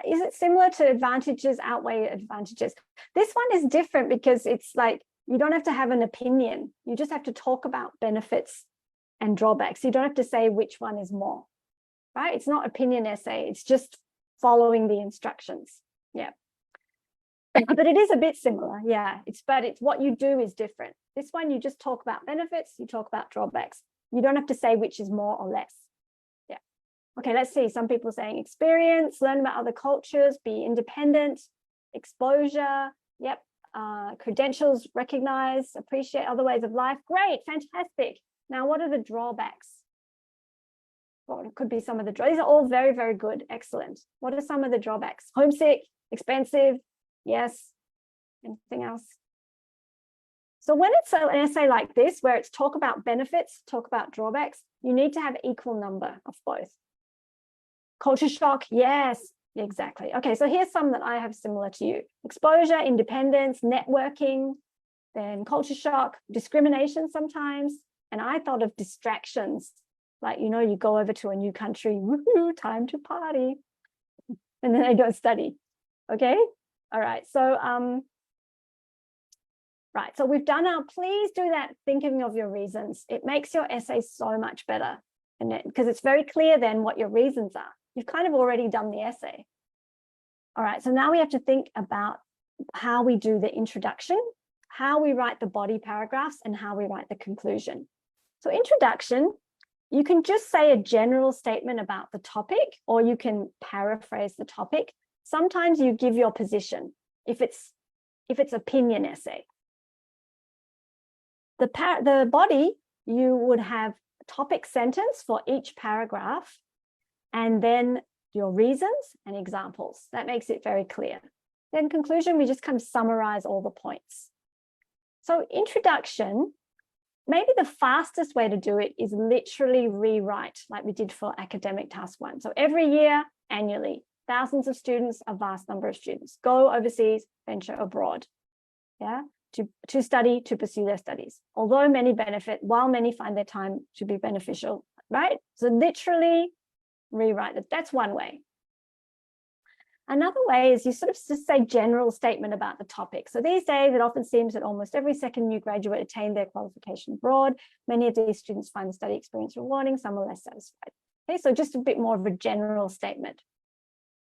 Is it similar to advantages outweigh advantages? This one is different because it's like, you don't have to have an opinion. You just have to talk about benefits and drawbacks. You don't have to say which one is more, right? It's not opinion essay. It's just following the instructions. Yeah. But it is a bit similar. Yeah, but it's what you do is different. This one, you just talk about benefits. You talk about drawbacks. You don't have to say which is more or less. Okay, let's see. Some people are saying experience, learn about other cultures, be independent, exposure, yep, credentials, recognize, appreciate other ways of life. Great, fantastic. Now, what are the drawbacks? Well, it could be some of the drawbacks. These are all very, very good. Excellent. What are some of the drawbacks? Homesick, expensive, yes. Anything else? So when it's an essay like this, where it's talk about benefits, talk about drawbacks, you need to have an equal number of both. Culture shock, yes, exactly. Okay, so here's some that I have similar to you. Exposure, independence, networking, then culture shock, discrimination sometimes. And I thought of distractions, like, you know, you go over to a new country, woohoo, time to party. And then I go study, okay? All right, so, right, so we've done our, please do that thinking of your reasons. It makes your essay so much better. And because it's very clear then what your reasons are. You've kind of already done the essay. All right, so now we have to think about how we do the introduction, how we write the body paragraphs, and how we write the conclusion. So introduction, you can just say a general statement about the topic, or you can paraphrase the topic. Sometimes you give your position if it's opinion essay. The body, you would have topic sentence for each paragraph, and then your reasons and examples. That makes it very clear. Then conclusion, we just kind of summarize all the points. So introduction, maybe the fastest way to do it is literally rewrite like we did for academic task 1. So every year, annually, thousands of students, a vast number of students go overseas, venture abroad, yeah, to study, to pursue their studies. Although many benefit, while many find their time to be beneficial, right? So literally rewrite it. That's one way. Another way is you sort of just say general statement about the topic. So these days, it often seems that almost every second new graduate attain their qualification abroad. Many of these students find the study experience rewarding, some are less satisfied. Okay, so just a bit more of a general statement.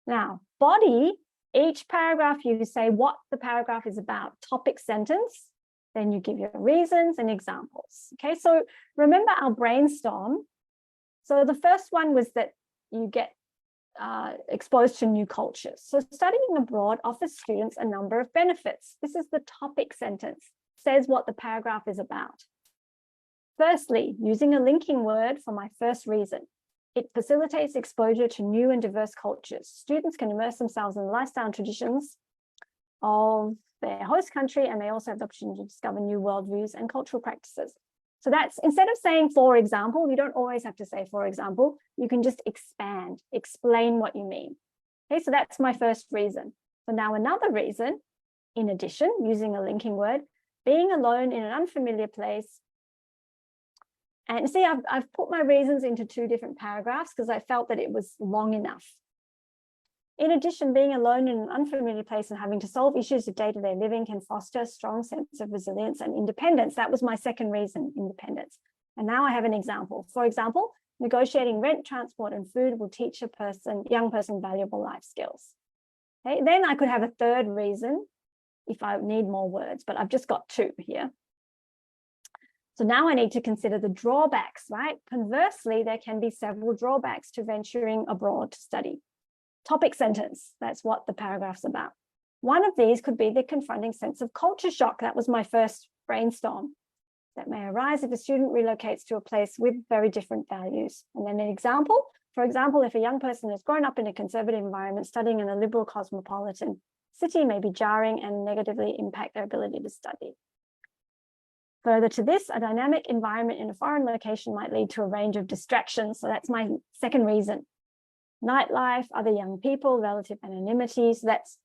Now, body, each paragraph you say what the paragraph is about, topic sentence, then you give your reasons and examples. Okay, so remember our brainstorm. So the first one was that you get exposed to new cultures. So studying abroad offers students a number of benefits. This is the topic sentence, says what the paragraph is about. Firstly, using a linking word for my first reason. It facilitates exposure to new and diverse cultures. Students can immerse themselves in the lifestyle and traditions of their host country, and they also have the opportunity to discover new worldviews and cultural practices. So that's, instead of saying, for example, you don't always have to say, for example, you can just expand, explain what you mean. Okay, so that's my first reason. So now another reason, in addition, using a linking word, being alone in an unfamiliar place. And see, I've put my reasons into 2 different paragraphs because I felt that it was long enough. In addition, being alone in an unfamiliar place and having to solve issues of day-to-day living can foster a strong sense of resilience and independence. That was my second reason, independence. And now I have an example. For example, negotiating rent, transport, and food will teach a young person valuable life skills. Okay, then I could have a third reason if I need more words, but I've just got 2 here. So now I need to consider the drawbacks, right? Conversely, there can be several drawbacks to venturing abroad to study. Topic sentence, that's what the paragraph's about. One of these could be the confronting sense of culture shock. That was my first brainstorm. That may arise if a student relocates to a place with very different values. And then an example, for example, if a young person has grown up in a conservative environment, studying in a liberal cosmopolitan city may be jarring and negatively impact their ability to study. Further to this, a dynamic environment in a foreign location might lead to a range of distractions. So that's my second reason. Nightlife, other young people, relative anonymity. So that's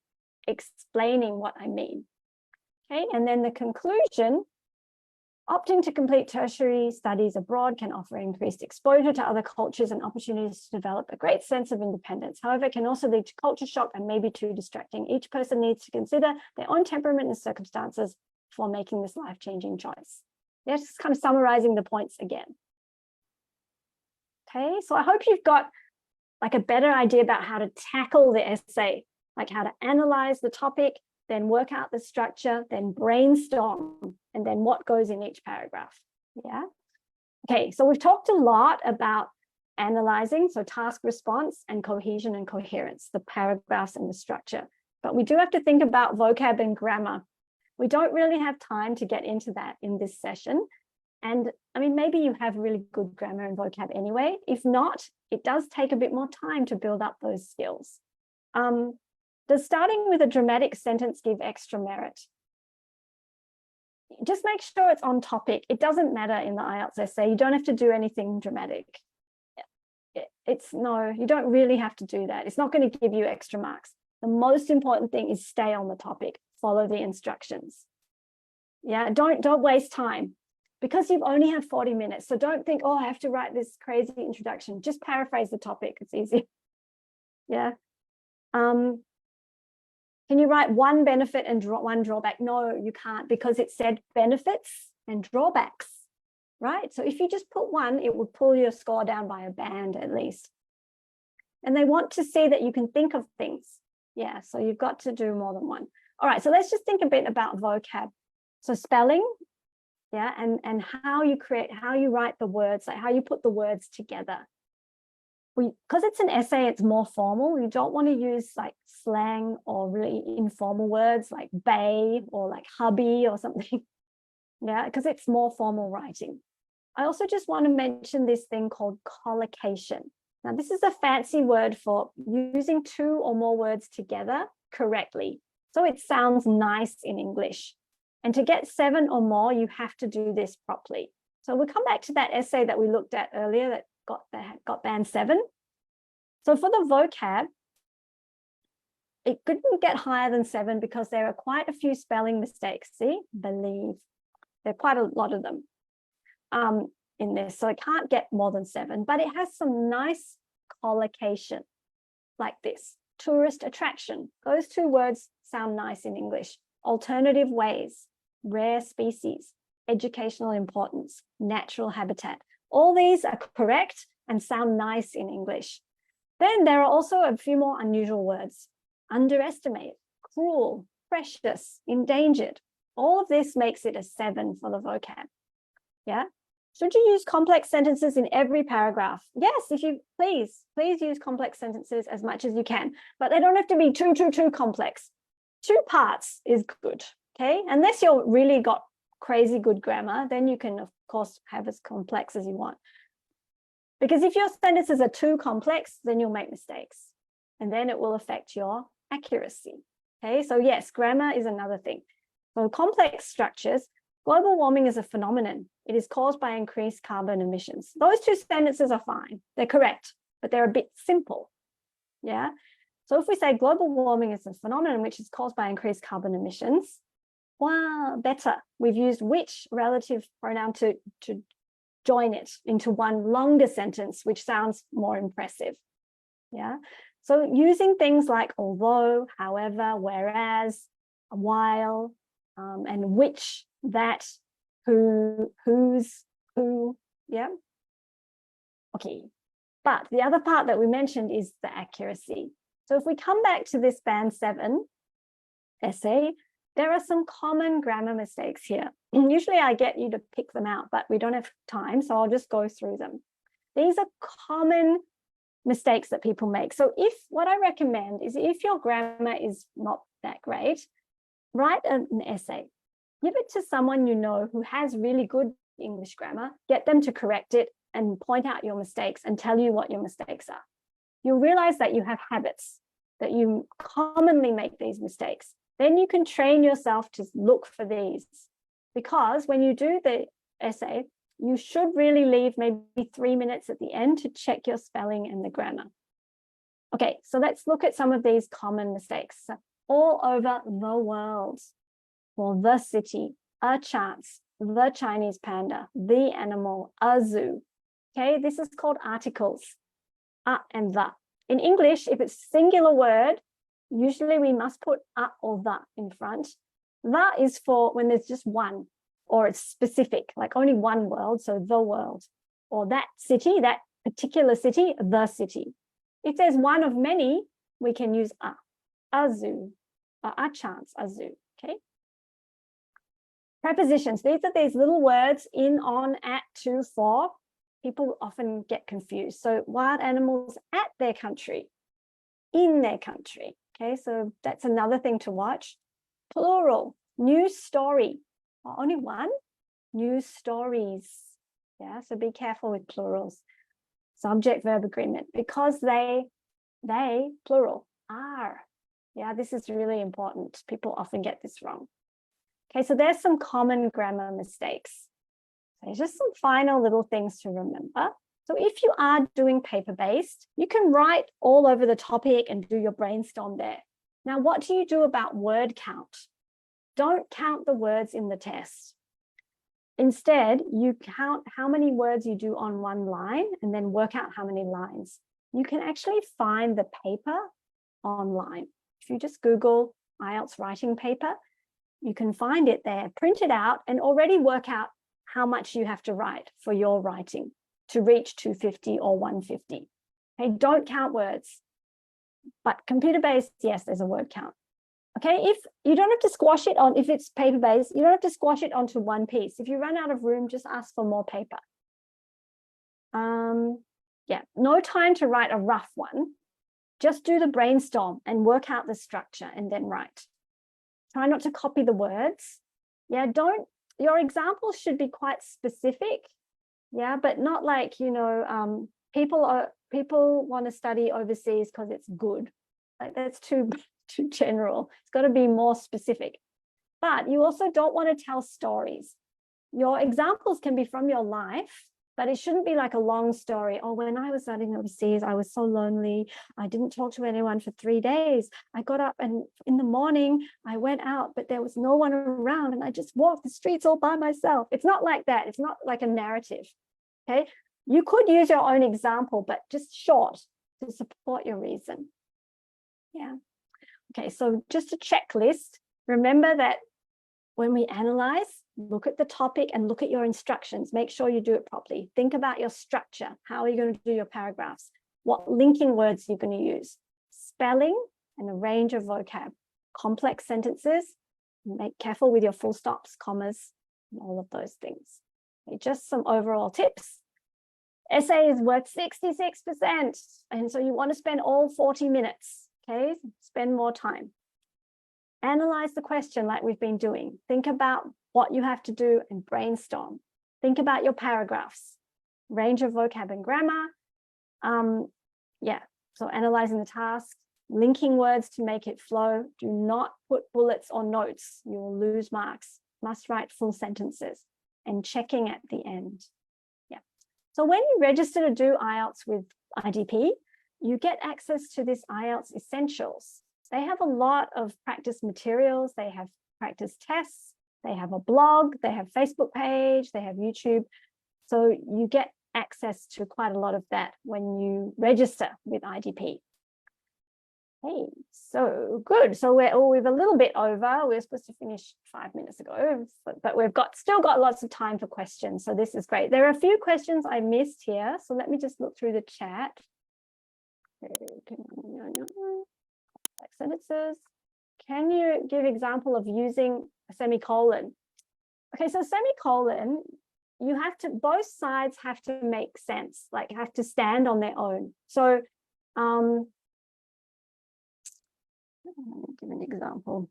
explaining what I mean. Okay, and then the conclusion, opting to complete tertiary studies abroad can offer increased exposure to other cultures and opportunities to develop a great sense of independence. However, it can also lead to culture shock and may be too distracting. Each person needs to consider their own temperament and circumstances for making this life-changing choice. Yeah, just kind of summarizing the points again. Okay, so I hope you've got like a better idea about how to tackle the essay, like how to analyze the topic, then work out the structure, then brainstorm, and then what goes in each paragraph. Yeah. Okay, so we've talked a lot about analyzing, so task response and cohesion and coherence, the paragraphs and the structure. But we do have to think about vocab and grammar. We don't really have time to get into that in this session. And I mean, maybe you have really good grammar and vocab anyway. If not, it does take a bit more time to build up those skills. Does starting with a dramatic sentence give extra merit? Just make sure it's on topic. It doesn't matter in the IELTS essay. You don't have to do anything dramatic. No, you don't really have to do that. It's not going to give you extra marks. The most important thing is stay on the topic, follow the instructions. Yeah, don't waste time. Because you've only had 40 minutes. So don't think, oh, I have to write this crazy introduction. Just paraphrase the topic. It's easy. Yeah. Can you write one benefit and one drawback? No, you can't, because it said benefits and drawbacks, right? So if you just put one, it would pull your score down by a band at least. And they want to see that you can think of things. Yeah, so you've got to do more than one. All right, so let's just think a bit about vocab. So spelling. Yeah, and how you write the words, like how you put the words together. Because it's an essay, it's more formal. You don't want to use like slang or really informal words like bae or like hubby or something. Yeah, because it's more formal writing. I also just want to mention this thing called collocation. Now, this is a fancy word for using 2 or more words together correctly. So it sounds nice in English. And to get 7 or more, you have to do this properly. So we'll come back to that essay that we looked at earlier that got band 7. So for the vocab, it couldn't get higher than 7 because there are quite a few spelling mistakes. See, believe. There are quite a lot of them in this. So it can't get more than 7, but it has some nice collocation like this. Tourist attraction. Those 2 words sound nice in English. Alternative ways. Rare species, educational importance, natural habitat. All these are correct and sound nice in English. Then there are also a few more unusual words. Underestimate, cruel, precious, endangered. All of this makes it a 7 for the vocab. Yeah. Should you use complex sentences in every paragraph? Yes, if you please use complex sentences as much as you can, but they don't have to be too complex. 2 parts is good. Okay, unless you're really got crazy good grammar, then you can, of course, have as complex as you want. Because if your sentences are too complex, then you'll make mistakes. And then it will affect your accuracy. Okay, so yes, grammar is another thing. So complex structures, global warming is a phenomenon. It is caused by increased carbon emissions. Those 2 sentences are fine. They're correct, but they're a bit simple. Yeah. So if we say global warming is a phenomenon which is caused by increased carbon emissions, wow, better. We've used which relative pronoun to join it into one longer sentence, which sounds more impressive. Yeah. So using things like although, however, whereas, while, and which, that, who, whose, who, yeah. Okay, but the other part that we mentioned is the accuracy. So if we come back to this band 7 essay, there are some common grammar mistakes here. Usually I get you to pick them out, but we don't have time, so I'll just go through them. These are common mistakes that people make. So what I recommend is if your grammar is not that great, write an essay. Give it to someone you know who has really good English grammar, get them to correct it and point out your mistakes and tell you what your mistakes are. You'll realize that you have habits, that you commonly make these mistakes. Then you can train yourself to look for these, because when you do the essay, you should really leave maybe 3 minutes at the end to check your spelling and the grammar. Okay, so let's look at some of these common mistakes. So, all over the world, for the city, a chance, the Chinese panda, the animal, a zoo. Okay, this is called articles, and the. In English, if it's a singular word, usually we must put a or the in front. The is for when there's just one, or it's specific, like only one world, so the world, or that city, that particular city, the city. If there's one of many, we can use a zoo, a chance, a zoo, okay? Prepositions, these are these little words in, on, at, to, for. People often get confused. So wild animals at their country, in their country, okay? So that's another thing to watch. Plural, news story, only one, news stories. Yeah, so be careful with plurals. Subject verb agreement, because they plural, are. Yeah, this is really important. People often get this wrong. Okay, so there's some common grammar mistakes. So just some final little things to remember. So if you are doing paper-based, you can write all over the topic and do your brainstorm there. Now, what do you do about word count? Don't count the words in the test. Instead, you count how many words you do on one line and then work out how many lines. You can actually find the paper online. If you just Google IELTS writing paper, you can find it there, print it out, and already work out how much you have to write for your writing to reach 250 or 150. Okay, don't count words. But computer-based, yes, there's a word count. Okay, if you don't have to squash it on, if it's paper-based, you don't have to squash it onto one piece. If you run out of room, just ask for more paper. Yeah, no time to write a rough one. Just do the brainstorm and work out the structure and then write. Try not to copy the words. Yeah, your examples should be quite specific. Yeah, but not like, you know, people want to study overseas because it's good. Like that's too general. It's got to be more specific. But you also don't want to tell stories. Your examples can be from your life, but it shouldn't be like a long story. Oh, when I was studying overseas, I was so lonely. I didn't talk to anyone for 3 days. I got up and in the morning, I went out, but there was no one around and I just walked the streets all by myself. It's not like that. It's not like a narrative. Okay. You could use your own example, but just short to support your reason. Yeah. Okay. So just a checklist. Remember that when we analyze, look at the topic and look at your instructions. Make sure you do it properly. Think about your structure. How are you going to do your paragraphs? What linking words you're going to use? Spelling and a range of vocab. Complex sentences. Make careful with your full stops, commas, and all of those things. Okay, just some overall tips. Essay is worth 66%. And so you want to spend all 40 minutes. Okay, spend more time. Analyze the question like we've been doing. Think about what you have to do and brainstorm. Think about your paragraphs, range of vocab and grammar. Yeah, so analyzing the task, linking words to make it flow. Do not put bullets or notes. You will lose marks. Must write full sentences and checking at the end. Yeah. So when you register to do IELTS with IDP, you get access to this IELTS Essentials. They have a lot of practice materials. They have practice tests. They have a blog. They have Facebook page. They have YouTube. So you get access to quite a lot of that when you register with IDP. Hey, so good. So we're a little bit over. We were supposed to finish 5 minutes ago, but we've still got lots of time for questions. So this is great. There are a few questions I missed here. So let me just look through the chat. Sentences. Can you give example of using a semicolon? Okay, so semicolon, both sides have to make sense, like have to stand on their own. So give an example.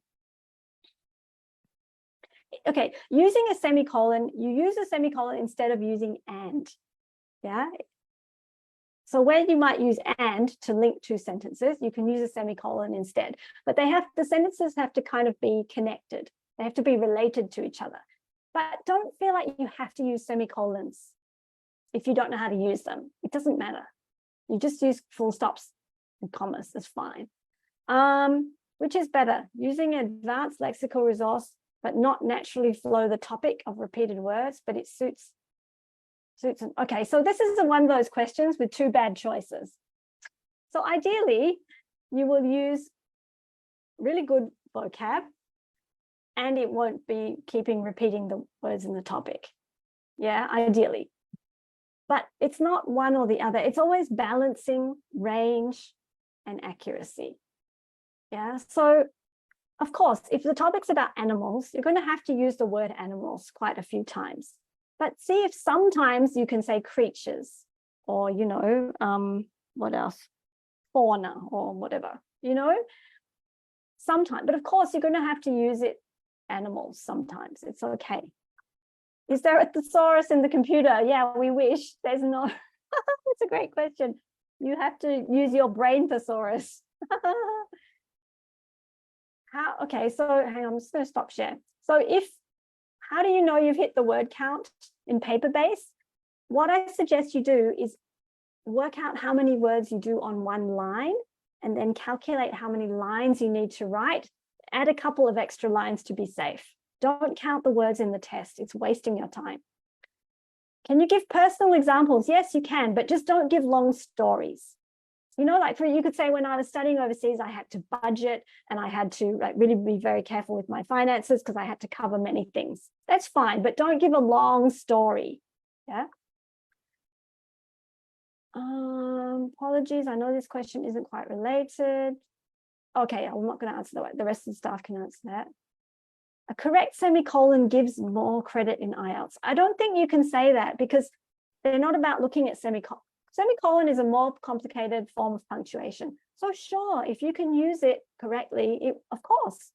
Okay, using a semicolon, you use a semicolon instead of using and. Yeah. So where you might use and to link two sentences, you can use a semicolon instead. But the sentences have to kind of be connected. They have to be related to each other. But don't feel like you have to use semicolons if you don't know how to use them. It doesn't matter. You just use full stops and commas. It's fine. Which is better, using advanced lexical resource, but not naturally flow the topic of repeated words, but it suits. Okay, so this is one of those questions with two bad choices. So ideally, you will use really good vocab, and it won't be repeating the words in the topic. Yeah, ideally. But it's not one or the other. It's always balancing range and accuracy. Yeah, so of course, if the topic's about animals, you're going to have to use the word animals quite a few times. But see if sometimes you can say creatures or, you know, what else? Fauna or whatever, you know, sometimes. But of course, you're going to have to use it animals sometimes. It's okay. Is there a thesaurus in the computer? Yeah, we wish. There's no. It's a great question. You have to use your brain thesaurus. Okay, so hang on, I'm just going to stop share. So how do you know you've hit the word count in paper base? What I suggest you do is work out how many words you do on one line and then calculate how many lines you need to write. Add a couple of extra lines to be safe. Don't count the words in the test. It's wasting your time. Can you give personal examples? Yes, you can, but just don't give long stories. You know, like you could say when I was studying overseas, I had to budget and I had to really be very careful with my finances because I had to cover many things. That's fine, but don't give a long story. Yeah. Apologies. I know this question isn't quite related. Okay, I'm not going to answer that. The rest of the staff can answer that. A correct semicolon gives more credit in IELTS. I don't think you can say that because they're not about looking at semicolon. Semicolon is a more complicated form of punctuation. So sure, if you can use it correctly, of course,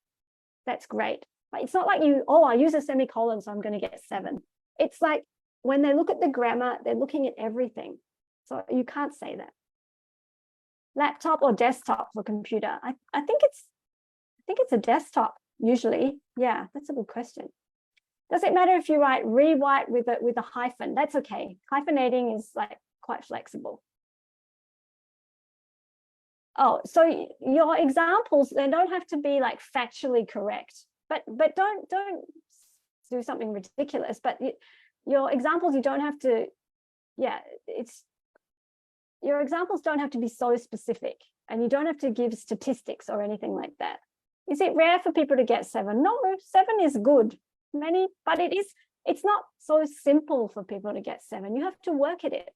that's great. But it's not like I use a semicolon, so I'm going to get 7. It's like when they look at the grammar, they're looking at everything. So you can't say that. Laptop or desktop for computer? I think it's a desktop usually. Yeah, that's a good question. Does it matter if you rewrite with a hyphen? That's okay. Hyphenating is like quite flexible. Oh, so your examples, they don't have to be like factually correct, but don't do something ridiculous. But your examples, you don't have to. Yeah, your examples don't have to be so specific, and you don't have to give statistics or anything like that. Is it rare for people to get 7? No, 7 is good. But it's not so simple for people to get 7. You have to work at it.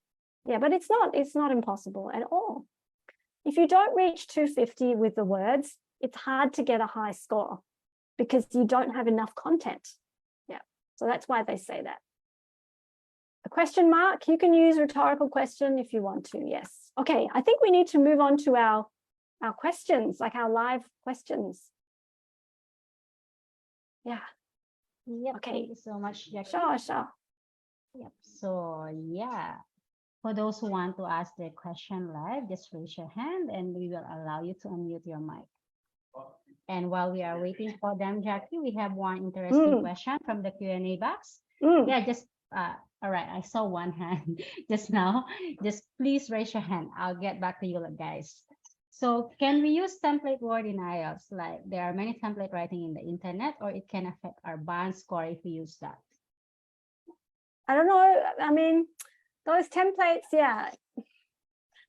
Yeah, but it's not impossible at all. If you don't reach 250 with the words, it's hard to get a high score because you don't have enough content. Yeah, so that's why they say that. A question mark, you can use rhetorical question if you want to, yes. Okay, I think we need to move on to our questions, like our live questions. Yeah. Yep, okay. Thank you so much, Jacqueline. Sure. Yep. So yeah, for those who want to ask the question live, just raise your hand and we will allow you to unmute your mic. And while we are waiting for them, Jackie, we have one interesting question from the Q&A box. Yeah, just all right. I saw one hand just now. Just please raise your hand. I'll get back to you guys. So can we use template word in IELTS? Like there are many template writing in the internet, or it can affect our band score if we use that. I don't know. I mean, those templates, yeah.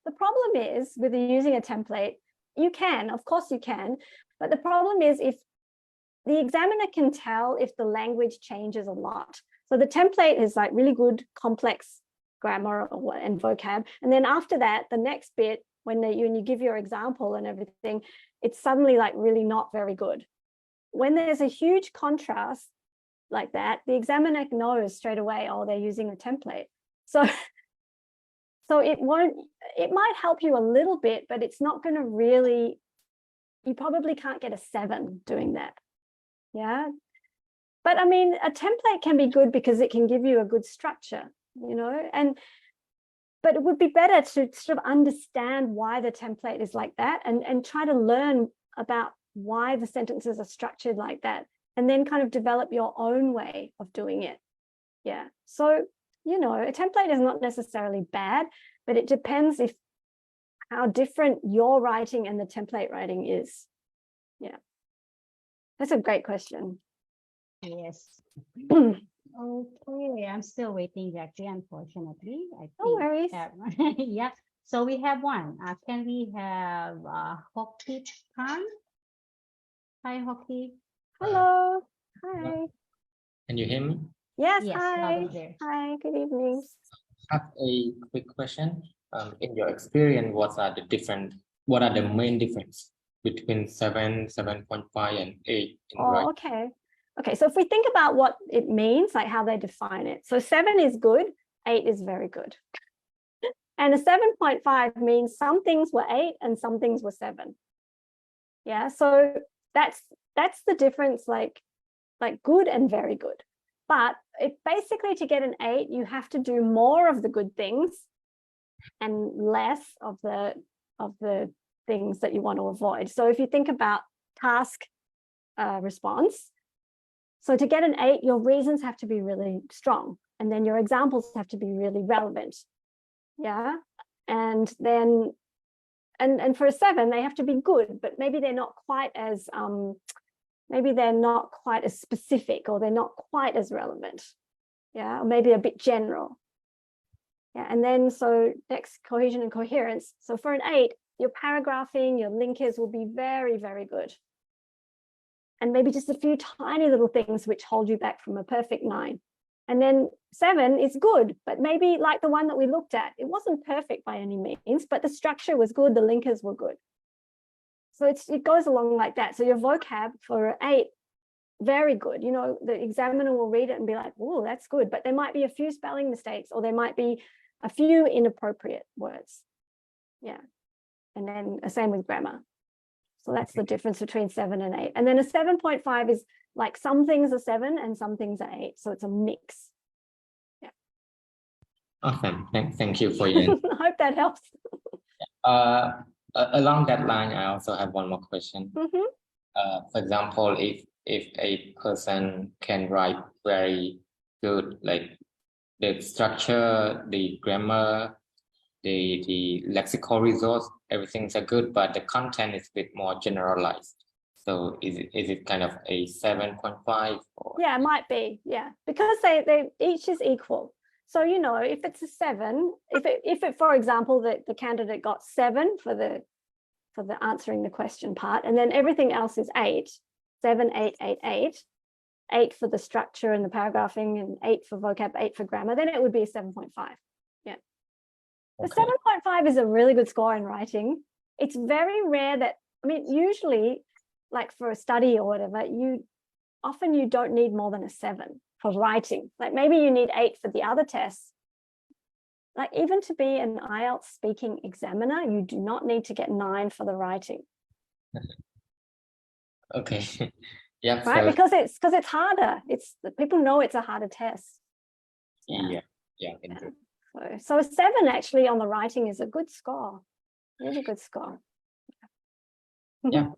The problem is with using a template, you can, of course you can, but the problem is if the examiner can tell if the language changes a lot. So the template is like really good, complex grammar and vocab. And then after that, the next bit, when you give your example and everything, it's suddenly like really not very good. When there's a huge contrast like that, the examiner knows straight away, oh, they're using a template. So it might help you a little bit, but it's not going to really, you probably can't get a 7 doing that. Yeah. But I mean, a template can be good because it can give you a good structure, you know, but it would be better to sort of understand why the template is like that and try to learn about why the sentences are structured like that, and then kind of develop your own way of doing it. Yeah. So, you know, a template is not necessarily bad, but it depends how different your writing and the template writing is. Yeah. That's a great question. Yes. Okay, I'm still waiting, Jackie, unfortunately. No worries. Yeah, so we have one. Can we have Hockey Khan? Hi, Hockey. Hello. Hi. Can you hear me? Yes, Yes, hi. loud and clear. Hi, good evening. I have a quick question. In your experience, what are the main difference between 7, 7.5, and 8 in writing? Oh, okay. Okay, so if we think about what it means, like how they define it. So 7 is good, 8 is very good. And a 7.5 means some things were 8 and some things were 7. Yeah, so that's the difference, like good and very good. But it basically, to get an 8, you have to do more of the good things and less of the things that you want to avoid. So if you think about task response, so to get an 8, your reasons have to be really strong, and then your examples have to be really relevant. Yeah, and then and for a 7, they have to be good, but maybe they're not quite as specific, or they're not quite as relevant. Yeah, or maybe a bit general. Yeah, and then so next, cohesion and coherence. So for an 8, your paragraphing, your linkers will be very, very good. And maybe just a few tiny little things which hold you back from a perfect 9. And then 7 is good, but maybe like the one that we looked at, it wasn't perfect by any means, but the structure was good, the linkers were good. So it goes along like that. So your vocab for 8, very good. You know, the examiner will read it and be like, oh, that's good. But there might be a few spelling mistakes, or there might be a few inappropriate words. Yeah. And then same with grammar. So that's the difference between 7 and 8. And then a 7.5 is like some things are 7 and some things are 8. So it's a mix. Yeah. Awesome. Thank you for your answer. I hope that helps. Along that line, I also have one more question. Mm-hmm. For example, if a person can write very good, like the structure, the grammar, the lexical resource, everything's are good, but the content is a bit more generalized. So is it kind of a 7.5? Yeah, it might be. Yeah, because they each is equal. So, you know, if it's a 7, if it for example, the candidate got 7 for the answering the question part, and then everything else is 8, 7, 8, 8, 8, 8 for the structure and the paragraphing, and 8 for vocab, 8 for grammar, then it would be a 7.5. Yeah. The 7.5 is a really good score in writing. It's very rare that, I mean, usually like for a study or whatever, you don't need more than a 7 for writing. Like maybe you need 8 for the other tests. Like even to be an IELTS speaking examiner, you do not need to get 9 for the writing. Okay. Yeah. Right, because it's harder. People know it's a harder test. Yeah. So a 7 actually on the writing is a good score. Really good score. Yeah.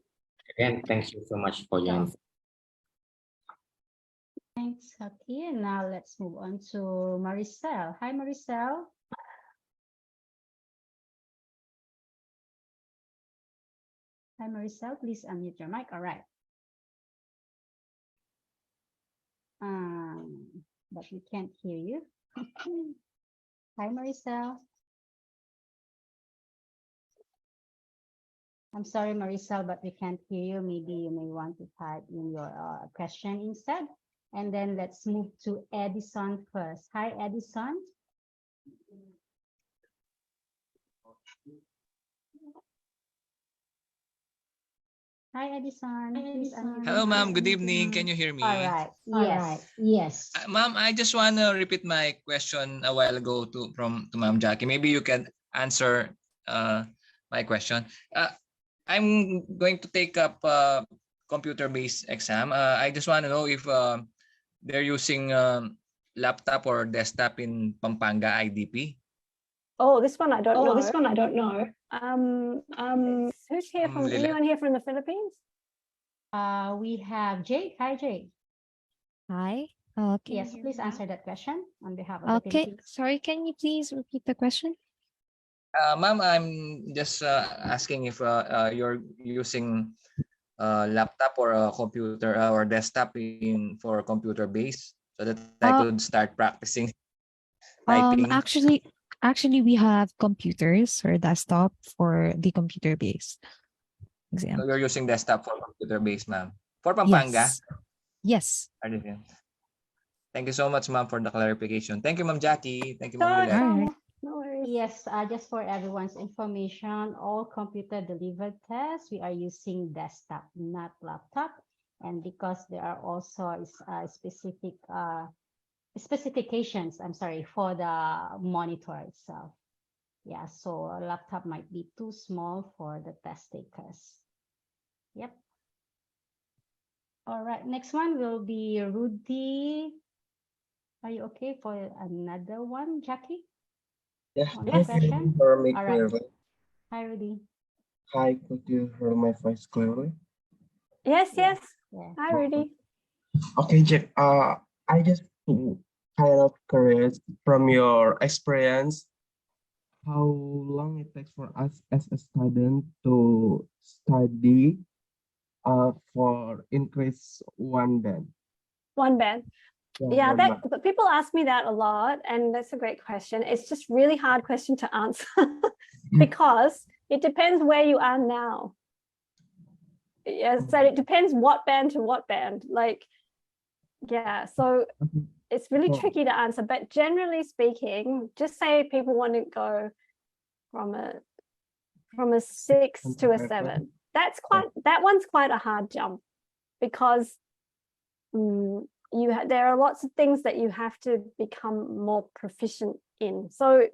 Again, thank you so much for your answer. Thanks, Hockey. And now let's move on to Maricel. Hi, Maricel. Hi, Maricel. Please unmute your mic. All right. But we can't hear you. Hi, Maricel. I'm sorry, Marisol, but we can't hear you. Maybe you may want to type in your question instead. And then let's move to Edison first. Hi, Edison. Hi, Edison. Please unmute. Hello, ma'am. Good evening. Can you hear me? All right. Yes. Ma'am, I just want to repeat my question a while ago to Ma'am Jackie. Maybe you can answer my question. I'm going to take up computer-based exam. I just want to know if they're using laptop or desktop in Pampanga IDP. Oh, this one I don't know. This one I don't know. Who's here from? Anyone here from the Philippines? We have Jake. Hi, Jake. Hi. Yes, please answer that question on behalf of the Okay. Philippines. Sorry, can you please repeat the question? Ma'am, I'm just asking if you're using laptop or a computer or desktop for computer base so that I could start practicing typing. Actually, we have computers or desktop for the computer-based exam. So you're using desktop for computer base, ma'am. For Pampanga? Yes. Thank you so much, ma'am, for the clarification. Thank you, Ma'am Jackie. Thank you, Ma'am Lilet. All right. No worries. Yes, just for everyone's information, all computer delivered tests, we are using desktop, not laptop. And because there are also specific specifications, for the monitor itself. Yeah, so a laptop might be too small for the test takers. Yep. All right, next one will be Rudy. Are you okay for another one, Jackie? Yeah, On the question? hear me All right. clearly. Hi, Rudy. Hi, could you hear my voice clearly? Yes. Yeah. Hi, Rudy. Okay, Jack. I just kind of curious from your experience, how long it takes for us as a student to study for increase one band. One band. Yeah, one band. but people ask me that a lot, and that's a great question. It's just really hard question to answer because it depends where you are now. Yeah, so it depends what band to what band. Like, yeah, so it's really tricky to answer. But generally speaking, just say people want to go from a 6 to a 7. That one's quite a hard jump because there are lots of things that you have to become more proficient in. So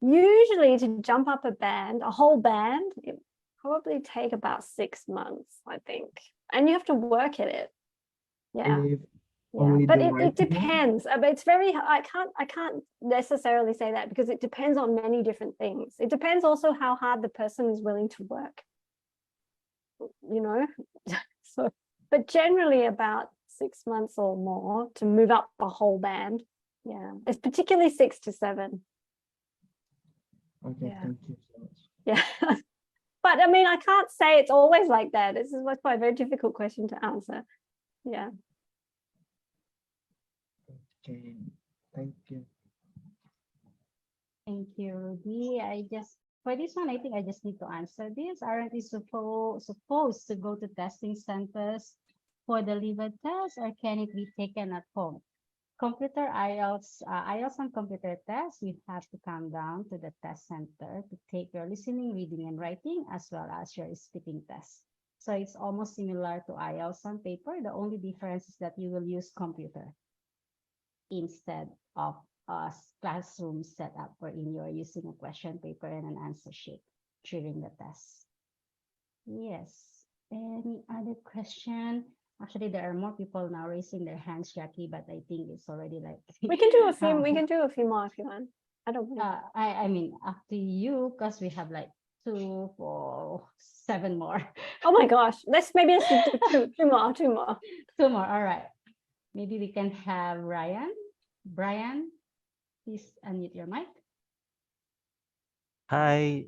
usually to jump up a whole band, it probably take about 6 months, I think. And you have to work at it. Yeah. But it depends. It's very, I can't necessarily say that because it depends on many different things. It depends also how hard the person is willing to work, you know. So, but generally about 6 months or more to move up a whole band. Yeah, it's particularly 6 to 7. Okay, thank you so much. Yeah. But I mean, I can't say it's always like that. This is quite a very difficult question to answer. Yeah. Okay, thank you. Thank you, Rudy. For this one, I think I just need to answer this. Aren't we supposed to go to testing centers for the liver test, or can it be taken at home? Computer IELTS and computer tests, you have to come down to the test center to take your listening, reading, and writing, as well as your speaking test. So it's almost similar to IELTS on paper. The only difference is that you will use computer instead of a classroom setup wherein you're using a question paper and an answer sheet during the test. Yes. Any other question? Actually, there are more people now raising their hands, Jackie, but I think it's already like we can do a few. We can do a few more if you want. I don't know. I mean, up to you, because we have like 2, 4, 7 more. Oh my gosh! Let's do two more. Two more. All right. Maybe we can have Ryan. Brian, please unmute your mic. Hi.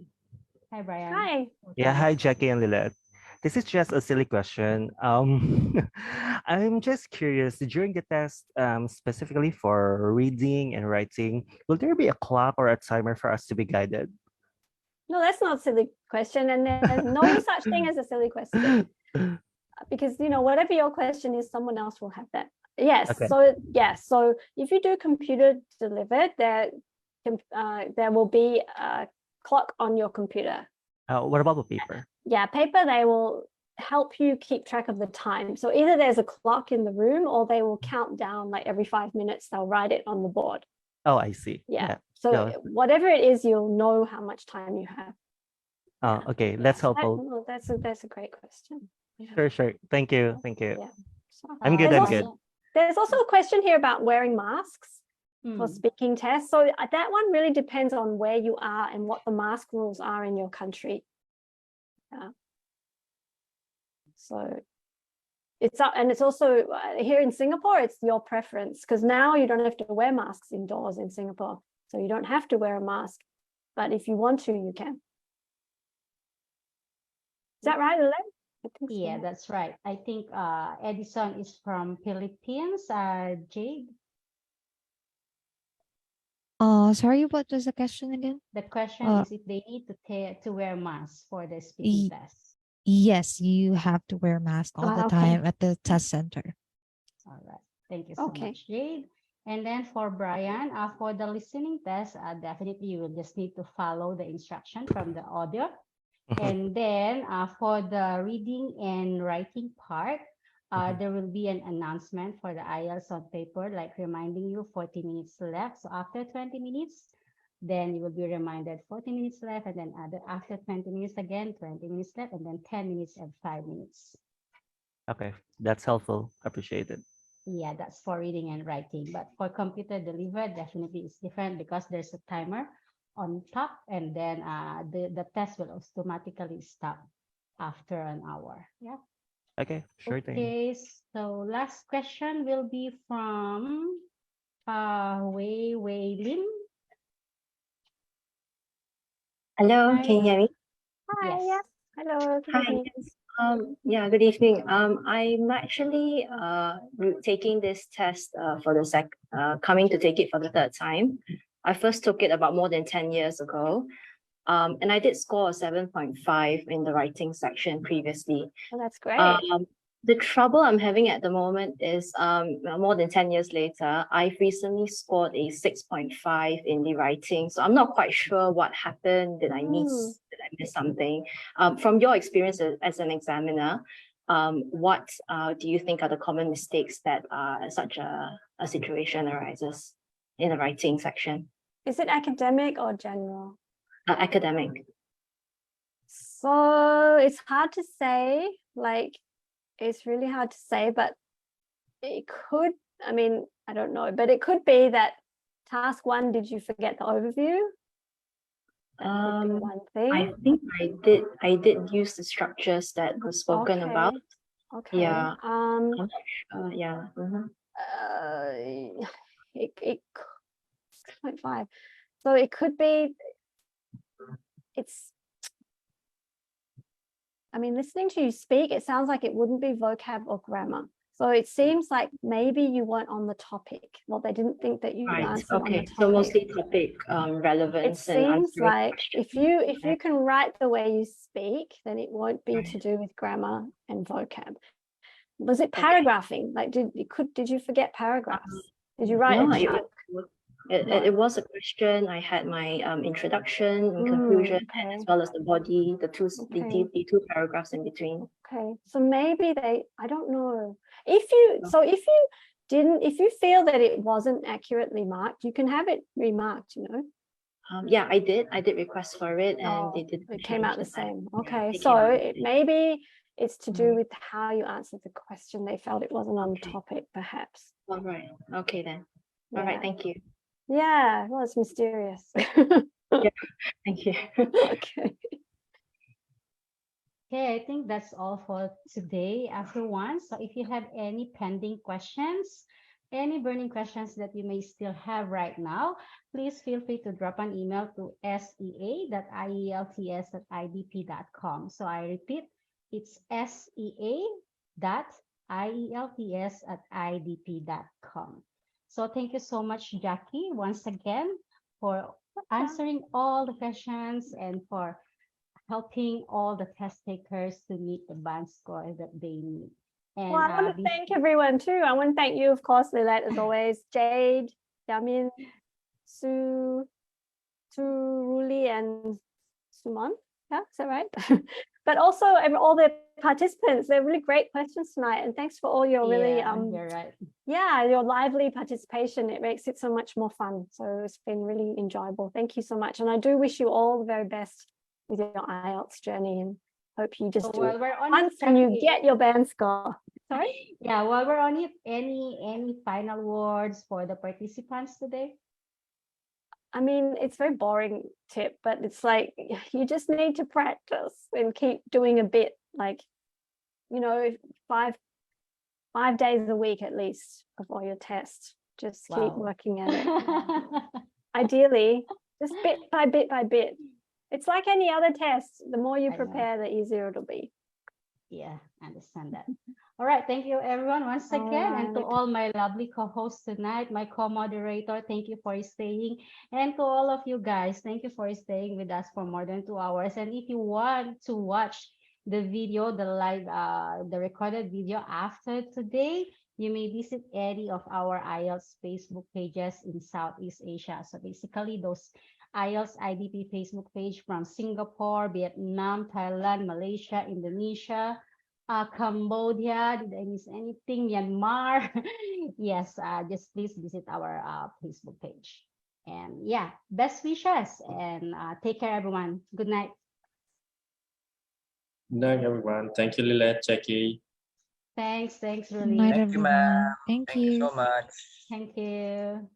Hi, Brian. Hi. Yeah, hi, Jackie and Lilet. This is just a silly question. I'm just curious, during the test, specifically for reading and writing, will there be a clock or a timer for us to be guided? No, that's not a silly question, and there's no such thing as a silly question, because whatever your question is, someone else will have that. Yes. Okay. So yes. So if you do computer delivered, there will be a clock on your computer. What about the paper? Yeah, paper, they will help you keep track of the time. So either there's a clock in the room, or they will count down like every 5 minutes. They'll write it on the board. Oh, I see. Yeah. So No. whatever it is, you'll know how much time you have. Okay, that's helpful. That's a great question. Yeah. Sure. Thank you. Yeah. So, I'm good. I'm good. There's also a question here about wearing masks for speaking tests. So that one really depends on where you are and what the mask rules are in your country. So it's up, and it's also here in Singapore, it's your preference, because now you don't have to wear masks indoors in Singapore. So you don't have to wear a mask, but if you want to, you can. Is that right, Lilette? I think so. Yeah, that's right. I think Edison is from Philippines. Jade? Sorry, what was the question again? The question is if they need to wear masks for the speaking test. Yes, you have to wear a mask all the time at the test center. All right. Thank you so much, Jade. And then for Brian, for the listening test, definitely you will just need to follow the instruction from the audio. And then for the reading and writing part, there will be an announcement for the IELTS on paper, like reminding you 40 minutes left. So after 20 minutes, then you will be reminded 40 minutes left, and then after 20 minutes again, 20 minutes left, and then 10 minutes and 5 minutes. Okay, that's helpful. Appreciate it. Yeah, that's for reading and writing. But for computer delivered, definitely it's different because there's a timer on top, and then the test will automatically stop after an hour. Yeah. Okay, sure thing. Okay, so last question will be from Wei Lim. Hello, Hi. can you hear me? Hi. Yes. Hello. Hi. Yeah, good evening. I'm actually taking this test for the coming to take it for the third time. I first took it about more than 10 years ago. And I did score a 7.5 in the writing section previously. Oh, that's great. The trouble I'm having at the moment is more than 10 years later, I've recently scored a 6.5 in the writing. So I'm not quite sure what happened. Did I miss something? From your experience as an examiner, what do you think are the common mistakes that such a situation arises in the writing section? Is it academic or general? Academic. So it's hard to say, it's really hard to say, but it could, I don't know, but it could be that task 1, did you forget the overview? One thing. I think I did use the structures that were spoken about. Okay. Yeah. I'm not sure. Yeah. It 6.5. So it could be, listening to you speak, it sounds like it wouldn't be vocab or grammar. So it seems like maybe you weren't on the topic. Well, they didn't think that you answered on the topic. So mostly topic relevance. It seems like if you can write the way you speak, then it won't be to do with grammar and vocab. Was it paragraphing? Did you forget paragraphs? Did you write it was a question. I had my introduction and conclusion, as well as the body, the two paragraphs in between. Okay, so maybe I don't know. If you feel that it wasn't accurately marked, you can have it remarked, Yeah, I did request for it, and they did. It came out the same. Okay, so maybe it's to do with how you answered the question. They felt it wasn't on topic, perhaps. All right. Okay then. All right. Thank you. Yeah, well, it's mysterious. Yeah, thank you. Okay. Okay, I think that's all for today, everyone. So if you have any pending questions, any burning questions that you may still have right now, please feel free to drop an email to sea.ielts@idp.com. So I repeat, it's sea.ielts@idp.com. So thank you so much, Jackie, once again, for answering all the questions and for helping all the test takers to meet the band score that they need. And Well, I want to thank everyone too. I want to thank you, of course, Lilette, as always, Jade, Yamin, Sue, Ruli, and Suman. Yeah, is that right? But also all the participants. They're really great questions tonight, and thanks for all your really you're right. Yeah, your lively participation. It makes it so much more fun. So it's been really enjoyable. Thank you so much, and I do wish you all the very best with your IELTS journey, and hope you just do it once and you get your band score. Sorry? Yeah, while we're on it, any final words for the participants today? I mean, it's a very boring tip, but it's like you just need to practice and keep doing a bit, like, you know, 5 days a week at least before your test. Just keep working at it. Ideally, just bit by bit by bit. It's like any other test. The more you prepare, the easier it'll be. Yeah, I understand that. All right, thank you everyone once again, and to all my lovely co-hosts tonight, my co-moderator, thank you for staying, and to all of you guys, thank you for staying with us for more than 2 hours. And if you want to watch the video, the live, the recorded video after today, you may visit any of our IELTS Facebook pages in Southeast Asia. So basically those IELTS IDP Facebook page from Singapore, Vietnam, Thailand, Malaysia, Indonesia, Cambodia, did I miss anything? Myanmar. Yes, just please visit our Facebook page. And yeah, best wishes and take care, everyone. Good night. Good night, everyone. Thank you, Lilette, Jackie. Thanks, Good really. night, Thank you, ma'am. everyone. Thank Thank you you. so much. Thank you.